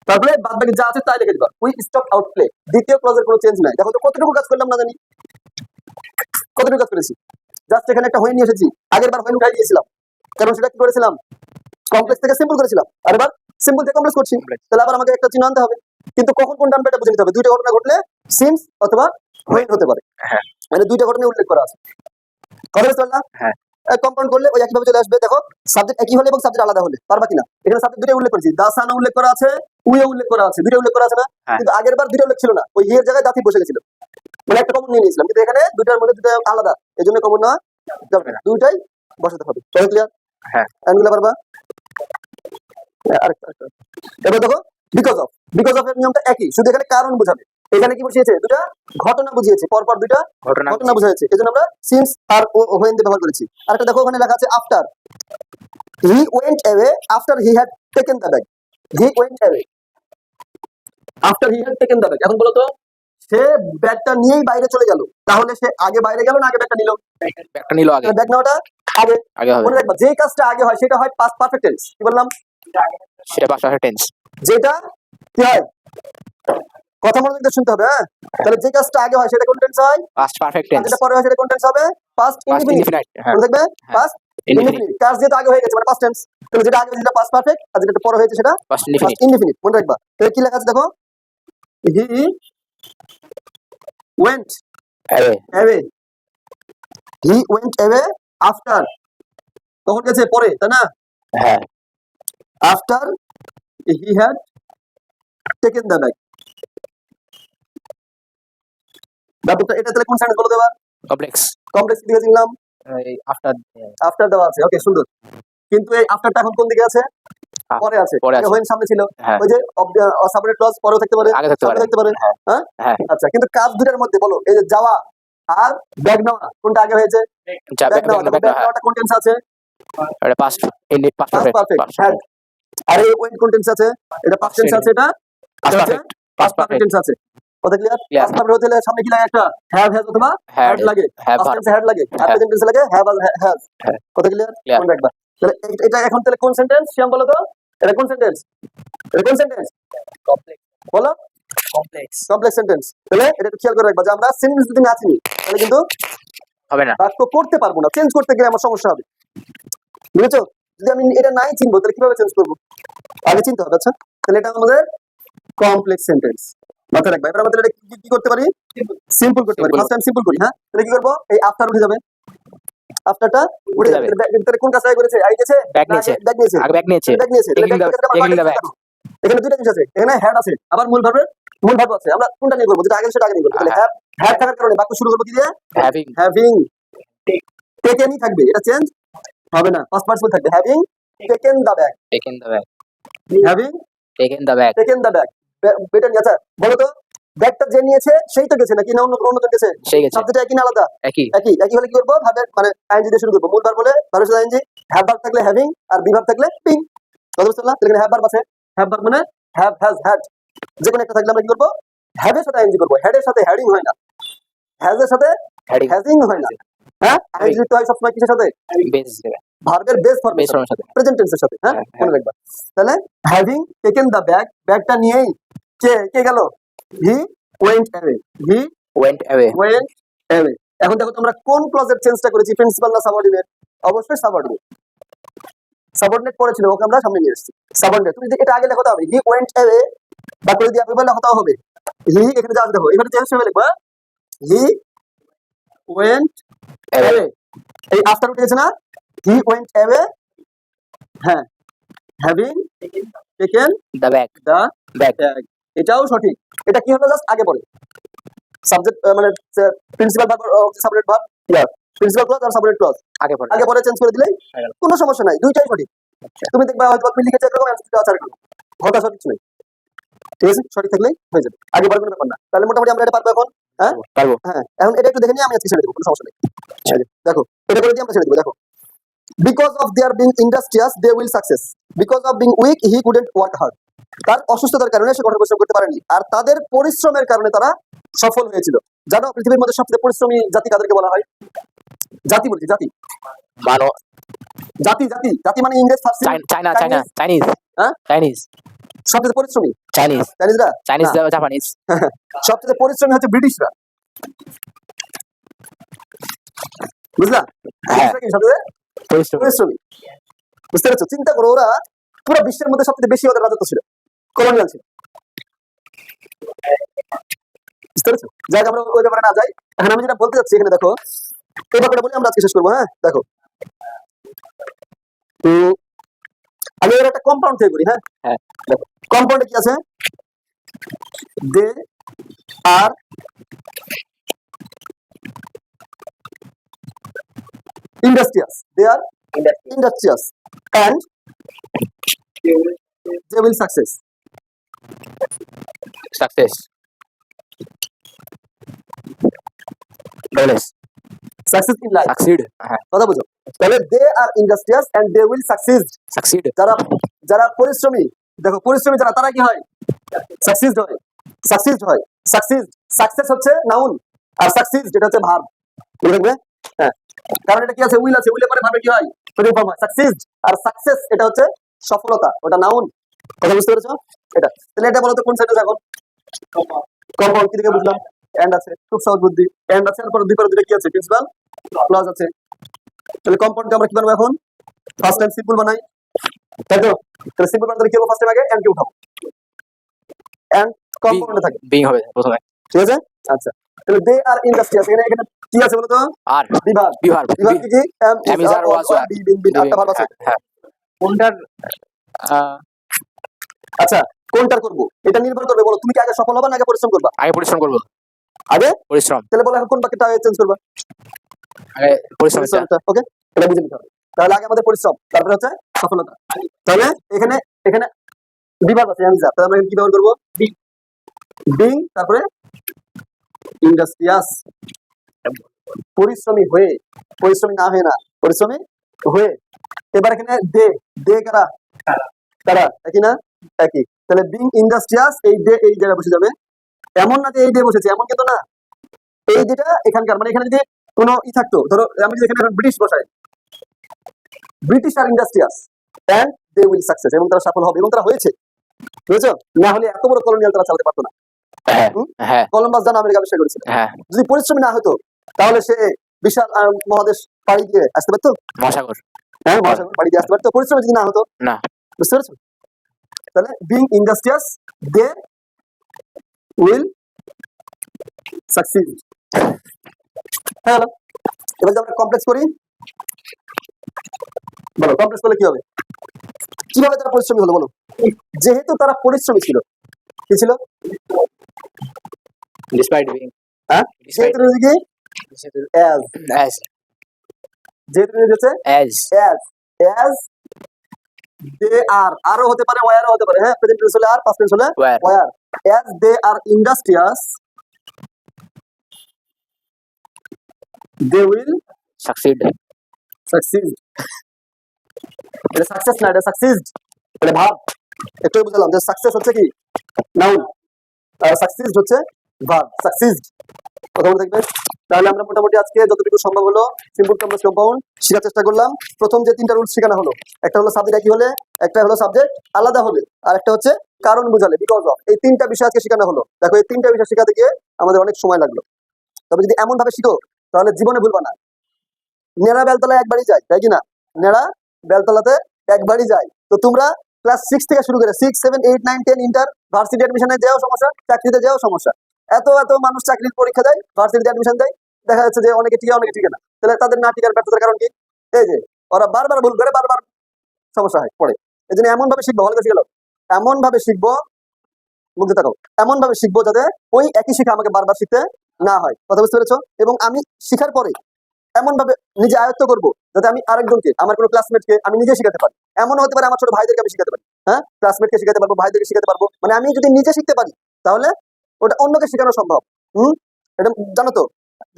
তারপরে বাদ বাকি যা আছে তাই লিখে দিবা উই স্টপ আউট প্লে দ্বিতীয় ক্লজের কোনো চেঞ্জ নাই দেখো তো কতটুকু কাজ করলাম না জানি কতটুকু কাজ করেছি জাস্ট এখানে একটা হোয়েন নিয়ে এসেছি আগের বার হোয়েন উঠাই দিয়েছিলাম কারণ সেটা কি করেছিলাম কমপ্লেক্স থেকে সিম্পল করেছিলাম আর এবার সিম্পল থেকে কমপ্লেক্স করছি তাহলে আবার আমাকে একটা চিহ্ন আনতে হবে কিন্তু কখন কোনটা আনবে এটা বুঝে নিতে হবে দুইটা ঘটনা ঘটলে সিন্স অথবা হোয়েন হতে পারে হ্যাঁ। মানে দুইটা ঘটনা উল্লেখ করা আছে কথা বুঝতে পারলাম হ্যাঁ। কম্পাউন্ড করলে ওই একইভাবে চলে আসবে দেখো সাবজেক্ট একই হলে এবং সাবজেক্ট আলাদা হলে পারবা কিনা এখানে সাবজেক্ট দুটো উল্লেখ করেছি দা সান উল্লেখ করা আছে উইও উল্লেখ করা আছে দুটো উল্লেখ করা আছে না হ্যাঁ। কিন্তু আগের বার দুটো উল্লেখ ছিল না ওই ইয়ের জায়গায় দাঁতি বসে গেছিল মানে একটা কমন নিয়ে নিয়েছিলাম কিন্তু এখানে দুইটার মধ্যে দুটো আলাদা এই জন্য কমন না যাবে না দুইটাই বসাতে হবে সবাই ক্লিয়ার হ্যাঁ। অ্যানগুলো পারবা আরেকটা এবার দেখো বিকজ অফ এর নিয়মটা একই শুধু এখানে কারণ বোঝাবে এখানে কি বসিয়েছে দুটা ঘটনা বুঝিয়েছে পরপর দুইটা ঘটনা ঘটনা বোঝাচ্ছে এজন্য আমরা সিন্স আর হোয়েন দিয়ে ব্যবহার করেছি আরেকটা দেখো ওখানে লেখা আছে after he went away after he had taken the bag he went away after he had taken the bag এখন বলো তো সে ব্যাগটা নিয়েই বাইরে চলে গেল তাহলে সে আগে বাইরে গেল না আগে ব্যাগটা নিল ব্যাগটা নিল আগে ব্যাগ নেওয়াটা আগে আগে হবে মনে রাখবা যে কাজটা আগে হয় সেটা হয় পাস্ট পারফেক্ট টেন্স কি বললাম সেটা পাস্ট পারফেক্ট টেন্স যেটা কি হয় কথা মনে দিয়ে শুনতে হবে হ্যাঁ তাহলে যে কাজটা আগে হয় সেটা কোন টেন্স হয় পাস্ট পারফেক্ট আর টেন্স যেটা পরে হয় সেটা কোন টেন্স হবে পাস্ট পাস্ট ইনডিফিনিট ইনডিফিনিট হ্যাঁ মনে থাকবে পাস্ট ইনডিফিনিট ইনডিফিনিট কাজ যেটা আগে হয়ে গেছে মানে পাস্ট টেন্স তাহলে যেটা আগে যেটা পাস্ট পারফেক্ট আর যেটা পরে হয়েছে সেটা পাস্ট ইনডিফিনিট পাস্ট ইনডিফিনিট মনে রাখবা তাহলে কি লেখা আছে দেখো হি ওয়েন্ট আরে away he went away after কখন গেছে পরে তাই না হ্যাঁ after he had taken the bag ব্যাপারটা এটা তাহলে কোন সেন্টেন্স বলে দেবা কমপ্লেক্স কমপ্লেক্স দিকে দিলাম আফটার আফটার দেওয়া আছে ওকে সুন্দর কিন্তু এই আফটারটা এখন কোন দিকে আছে পরে আছে পরে আছে। হোয়েন সামনে ছিল হ্যাঁ। ওই যে সাবজেক্ট ক্লজ পরেও থাকতে পারে আগে থাকতে সামনে পারে থাকতে পারে হ্যাঁ। হ্যাঁ হ্যাঁ আচ্ছা কিন্তু কাজ দুটার মধ্যে বলো এই যে যাওয়া আর ব্যাগ নেওয়া কোনটা আগে হয়েছে ব্যাগ নেওয়া ব্যাগ নেওয়াটা কোন টেন্স আছে এটা পাস্ট পাস্ট পাস্ট পারফেক্ট হ্যাঁ আর এই ওয়েন কোন টেন্স আছে এটা পাস্ট টেন্স আছে এটা past perfect past perfect tense আছে কথা ক্লিয়ার Clear. পাস্ট পারফেক্ট হলে সামনে কি লাগে একটা হ্যাভ হ্যাজ অথবা হ্যাড হ্যাড লাগে হ্যাভ পাস্ট টেন্সে হ্যাড লাগে আর হ্যাঁ। প্রেজেন্ট টেন্সে লাগে হ্যাভ আর হ্যাজ হ্যাঁ। কথা ক্লিয়ার Clear. মনে রাখবা তাহলে এটা এখন তাহলে কোন সেন্টেন্স শ্যাম বলো তো এটা কোন সেন্টেন্স এটা কোন সেন্টেন্স কমপ্লেক্স বলো কমপ্লেক্স কমপ্লেক্স সেন্টেন্স তাহলে এটা একটু খেয়াল করে রাখবা যে আমরা সেন্টেন্স যদি না চিনি তাহলে কিন্তু হবে না বাক্য করতে পারবো না চেঞ্জ করতে গেলে আমার সমস্যা হবে বুঝেছো যদি আমি এটা নাই চিনবো তাহলে কিভাবে চেঞ্জ করবো আগে চিনতে হবে আচ্ছা তাহলে এটা আমাদের কমপ্লেক্স সেন্টেন্স মাথায় রাখবা এবার আমাদের এটা কি করতে পারি সিম্পল করতে পারি Simple. ফার্স্ট টাইম সিম্পল করি হ্যাঁ তাহলে কি করবো এই আফটার উঠে যাবে আফটারটা উঠে উঠে যাবে যাবে। তাহলে কোন কাজটা করেছে আই গেছে ব্যাগ নিয়েছে ব্যাগ নিয়েছে আগে ব্যাগ নিয়েছে ব্যাগ নিয়েছে তাহলে Taking the- back থেকে taking the আমরা bag. এখানে দুটো জিনিস আছে এখানে হ্যাড আছে আবার মূল ভার্ব আছে আমরা কোনটা নিয়ে করবো যেটা আগে সেটা আগে নিয়ে করবো তাহলে হ্যাভ হ্যাড থাকার কারণে বাক্য শুরু করবো কি দিয়ে হ্যাভিং হ্যাভিং টেকেনই থাকবে এটা চেঞ্জ হবে না, পাস্ট পার্টিসিপল থাকবে। Having taken the bag, taken the bag, having taken the bag, taken the bag. Better আচ্ছা বলো তো, ব্যাগটা যে নিয়েছে সেই তো গেছে নাকি না অন্যজন গেছে? সেই গেছে সাবজেক্ট একই না আলাদা? একই একই। একই হলে কি করবো, ভাবে মানে আইএনজি দিয়ে শুরু করবো। মূল ভার্ব বলে ভার্বের সাথে আইএনজি, হ্যাভ ভার্ব থাকলে হ্যাভিং, আর বি ভার্ব থাকলে বিং। কথা বুঝতে পারলা? এখানে হ্যাভ ভার্ব আছে, হ্যাভ ভার্ব মানে হ্যাভ, হ্যাজ, হ্যাড, যে কোনো একটা থাকলে আমরা কি করবো, হ্যাভ এর সাথে আইএনজি করবো। হ্যাড এর সাথে হ্যাডিং হয় না, হ্যাজ এর সাথে heading হ্যাজিং হয় না। হ্যাঁ, আইএনজি তো হয় সবসময় কিসের সাথে? base ভার্বের বেস ফর্মের base form এর সাথে প্রেজেন্ট টেন্সের সাথে। হ্যাঁ, হ্যাঁ, মনে রাখবা। তাহলে হ্যাভিং টেকেন দ্য ব্যাগ, ব্যাগটা নিয়েই কে কে গেল? He went away, he went away went away. এখন দেখো তোমরা কোন ক্লজের চেঞ্জটা করেছি, প্রিন্সিপাল না সাবঅর্ডিনেট? অবশ্যই সাবঅর্ডিনেট। সাবঅর্ডিনেট পরে ছিল, ওকে আমরা সামনে নিয়ে এসেছি। সাবঅর্ডিনেট তুমি যদি এটা আগে লেখো তাহলে হি ওয়েন্ট অ্যাওয়ে, বা করে দিয়ে আগে লেখো তাও হবে। হি এখানে যা দেখো, এখানে চেঞ্জ হবে, লিখবা হি ওয়েন্ট away অ্যাওয়ে। এই আফটার উঠে গেছে না, হি ওয়েন্ট অ্যাওয়ে। হ্যাঁ, having taken the bag the bag bag, এটাও সঠিক। এটা কি হলো, জাস্ট আগে পড়ে সাবজেক্ট মানে principal verb, subject verb, principal clause আর সাবজেক্ট ক্লজ আগে পড়ে আগে পরে চেঞ্জ করে দিলেই হয়ে গেল। কোনো সমস্যা নাই, দুইটাই সঠিক। তুমি দেখবা হয়তো তুমি লিখেছো এরকম, অ্যান্সারটা আছে এরকম, হতাশা কিছু নেই। ঠিক আছে, সঠিক থাকলেই হয়ে যাবে, আগে পরে কোনো ব্যাপার না। তাহলে মোটামুটি আমরা এটা পারবো এখন। হ্যাঁ পারবো হ্যাঁ, এখন এটা একটু দেখে নিয়ে আমি আজকে ছেড়ে দেবো, কোনো সমস্যা নেই। এই যে, দেখো এটা করে দিয়ে আমরা ছেড়ে দেবো। দেখো, because of their being industrious they will success, because of being weak he couldn't work hard. তার অসুস্থতার কারণে সে কঠোর পরিশ্রম করতে পারেনি, আর তাদের পরিশ্রমের কারণে তারা সফল হয়েছিল। জানো পৃথিবীর মধ্যে সবচেয়ে পরিশ্রমী জাতি কাদেরকে বলা হয়? জাতি বলছি, জাতি, মানো জাতি, জাতি, জাতি মানে ইংরেজ, ফার্সি, চাইনা চাইনা চাইনিজ হ্যাঁ? চাইনিজ সবচেয়ে পরিশ্রমী চাইনিজ চাইনিজরা? চাইনিজ না। জাপানিজ সবচেয়ে পরিশ্রমী হচ্ছে ব্রিটিশরা, বুঝলা? ব্রিটিশরা কি সবচেয়ে পরিশ্রম পরিশ্রমী, বুঝতে পেরেছো? চিন্তা করো, ওরা পুরো বিশ্বের মধ্যে সবচেয়ে বেশি ওদের রাজত্ব ছিল, কলোনিয়াল ছিল। বুঝতে পেরেছো? যাই হোক, আমরা ওই ব্যাপারে না যাই। এখন আমি যেটা বলতে চাচ্ছি, এখানে দেখো, এই ব্যাপারটা বলে আমরা আজকে শেষ করবো। হ্যাঁ, দেখো, আমি এর একটা কম্পাউন্ড থেকে করি। হ্যাঁ হ্যাঁ দেখো, কম্পাউন্ডে কি আছে? They are industrious, they are industrious and they will success. Success ডলেস সাকসেস ইন লাইফ, সাকসিড হ্যাঁ কথা বুঝো? তাহলে they are industrious and they will succeed. Succeed যারা যারা পরিশ্রমী, দেখো পরিশ্রমী যারা, তারা কি হয়? সাকসিড হয়, সাকসিড হয়, সাকসিড। সাকসেস হচ্ছে নাউন, আর সাকসিড যেটা হচ্ছে ভার্ব। মনে রাখবে? হ্যাঁ, কারণ এটা কি আছে, উইল আছে, উইলের পরে ভাবে কি হয়? প্রেজেন্ট ফর্ম হয়, সাকসিড। আর সাকসেস এটা হচ্ছে সফলতা, ওটা নাউন। কথা বুঝতে পেরেছো? এটা তাহলে এটা বলো তো কোন সেন্টেন্স এখন? কম্পাউন্ড কি থেকে বুঝলাম? এন্ড আছে, খুব সহজ বুদ্ধি। এন্ড আছে, আর পরে দুই পরে দুটো কি আছে? প্রিন্সিপাল ক্লজ আছে। তাহলে কম্পাউন্ডকে আমরা কি বানাবো এখন? ফার্স্ট টাইম সিম্পল বানাই, তাই তো? তাহলে সিম্পল বানাতে কি হবে? ফার্স্ট টাইম আগে এন্ড কে উঠাবো, এন্ড কম্পাউন্ডে থাকে, বিং হবে প্রথমে ঠিক আছে? আচ্ছা, তাহলে দে আর ইন্ডাস্ট্রিয়াস, এখানে এখানে কি আছে বলো তো? আর বিভাগ, বিভার বিভাগ কি কি? Am is, are, was, were. আটটা ভার্ব আছে। হ্যাঁ কোনটার আচ্ছা, কোনটার করবো এটা নির্ভর করবে, বলো তুমি কি আগে সফল হবে না আগে পরিশ্রম করবা? আগে পরিশ্রম করবো আগে। পরিশ্রম তাহলে বলো এখন কোন বাক্যটা চেঞ্জ করবা? আগে পরিশ্রম ওকে, এটা বুঝে নিতে হবে। তাহলে আগে আমাদের পরিশ্রম, তারপরে হচ্ছে সফলতা। তাহলে এখানে এখানে বিভাগ আছে, অ্যানসার। তাহলে আমরা এখানে কি ব্যবহার করবো? বিং, তারপরে ইন্ডাস্ট্রিয়াস, পরিশ্রমী হয়ে, পরিশ্রমী না হয়ে না, পরিশ্রমী হয়ে। এবার এখানে দে, দে কারা? তারা, একই না? একই। তাহলে বিং ইন্ডাস্ট্রিয়াস, এই দে এই জায়গায় বসে যাবে। এমন না যে এই দে বসেছে, এমন কিন্তু না। এই যেটা এখানকার, মানে এখানে যদি কোনো ই থাকতো, ধরো আমি যদি এখানে ব্রিটিশ বসাই, British are industrious and they will success, এবং তারা সফল হবে, এবং তারা হয়েছে, বুঝেছো? না হলে এত বড় কলোনিয়াল তারা চালাতে পারতো না। হ্যাঁ কলম্বাস জানো আমেরিকা আবিষ্কার করেছিল। হ্যাঁ যদি পরিশ্রমী না হতো তাহলে সে বিশাল মহাদেশ পাড়ি দিয়ে আসতে পারতো। মহাসাগর হ্যাঁ, মহাসাগর পাড়ি দিয়ে আসতে পারতো, পরিশ্রমী যদি না হতো। না। বুঝতে পেরেছো? তাহলে being industrious they will succeed. হ্যাঁ, এবার যদি আমরা কমপ্লেক্স করি, বলো কমপ্লেক্স করলে কি হবে? কিভাবে তারা পরিশ্রমী হলো বলো? যেহেতু তারা পরিশ্রমী ছিল, কি ছিল? ডিসপাইট বিং হ্যাঁ, যেহেতু কি? as, as যেহেতু ইংরেজি হচ্ছে অ্যাজ as they are, আরো হতে পারে ওয়ারও হতে পারে, হ্যাঁ প্রেজেন্ট টেন্স হলে আর পাস্ট টেন্স হলে were were. as they are industrious they will succeed succeed। এটা সাকসেস না, এটা সাকসিড, এটা ভাব। একটু বুঝলাম যে সাকসেস হচ্ছে কি নাউন আর সাকসিড হচ্ছে ভাব, সাকসিড। কথা বলে দেখবেন। তাহলে আমরা মোটামুটি আজকে যতটুকু সম্ভব হলো সিম্পল কমপ্লেক্স কম্পাউন্ড শেখার চেষ্টা করলাম। প্রথম যে তিনটা রুলস শেখানো হলো, একটা হলো সাবজেক্ট একই হলে, একটা হলো সাবজেক্ট আলাদা হলে, আর একটা হচ্ছে কারণ বোঝালে, বিকজ অফ। এই তিনটা বিষয় আজকে শেখানো হলো। দেখো এই তিনটা বিষয় শেখাতে গিয়ে আমাদের অনেক সময় লাগলো, তবে যদি এমন ভাবে শিখো তাহলে জীবনে ভুলবা না। নেড়া বেলতলায় একবারই যায়, তাই কি না? নেড়া বেলতলাতে একবারই যায়। তো তোমরা ক্লাস 6 থেকে শুরু করে 6, 7, 8, 9, 10 ইন্টার ভার্সিটি অ্যাডমিশনে যাও সমস্যা, চাকরিতে যাও সমস্যা। এত মানুষ চাকরির পরীক্ষা দেয়, ভার্সিটিতে অ্যাডমিশন দেয়, দেখা যাচ্ছে যে অনেকে টিকে অনেকে টিকে না। তাহলে তাদের না টিকার ব্যর্থতার কারণ কি? এই যে ওরা বারবার ভুল করে, বারবার সমস্যা হয় পড়ে। এই জন্য এমন ভাবে শিখবো, ভালো করে শিখলো, এমন ভাবে শিখবো, মুগ্ধ থাকো, এমন ভাবে শিখবো যাতে ওই একই শিক্ষা আমাকে বারবার শিখতে না হয়। কথা বুঝতে পেরেছো? এবং আমি শিখার পরে এমন ভাবে নিজে আয়ত্ত করবো যাতে আমি আরেকজনকে, আমার কোনো ক্লাসমেটকে আমি নিজে শিখাতে পারি। এমন হতে পারে আমার ছোট ভাইদেরকে আমি শিখাতে পারি, হ্যাঁ ক্লাসমেটকে শিখাতে পারবো, ভাইদেরকে শিখাতে পারবো। মানে আমি যদি নিজে শিখতে পারি তাহলে ওটা অন্যকে শেখানো সম্ভব। এটা জানো তো,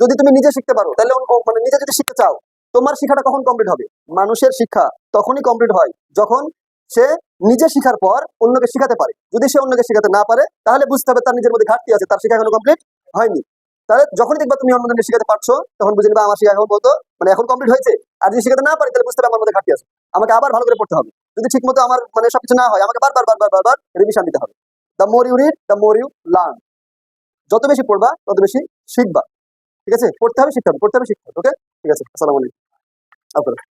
যদি তুমি নিজে শিখতে পারো তাহলে মানে নিজে যদি শিখতে চাও, তোমার শিক্ষাটা কখন কমপ্লিট হবে? মানুষের শিক্ষা তখনই কমপ্লিট হয় যখন সে নিজে শিখার পর অন্যকে শিখাতে পারে। যদি সে অন্যকে শিখাতে না পারে তাহলে বুঝতে হবে তার নিজের মধ্যে ঘাটতি আছে, তার শিক্ষা এখনো কমপ্লিট হয়নি। তাহলে যখনই দেখবা তুমি অন্যজনকে শিখাতে পারছো তখন বুঝে নিবা আমার শিক্ষা এখন মতো মানে এখন কমপ্লিট হয়েছে। আর যদি শিখাতে না পারি তাহলে বুঝতে হবে আমার মধ্যে ঘাটতি আছে, আমাকে আবার ভালো করে পড়তে হবে। যদি ঠিক মতো আমার মানে সবকিছু না হয়, আমাকে বারবার রিভিশন দিতে হবে। The more you read the more you learn. যত বেশি পড়বা তত বেশি শিখবা। ঠিক আছে? পড়তে হবে, শিখতে হবে, পড়তে হবে, শিখতে হবে। ওকে, ঠিক আছে। আসসালামু আলাইকুম। আপনারা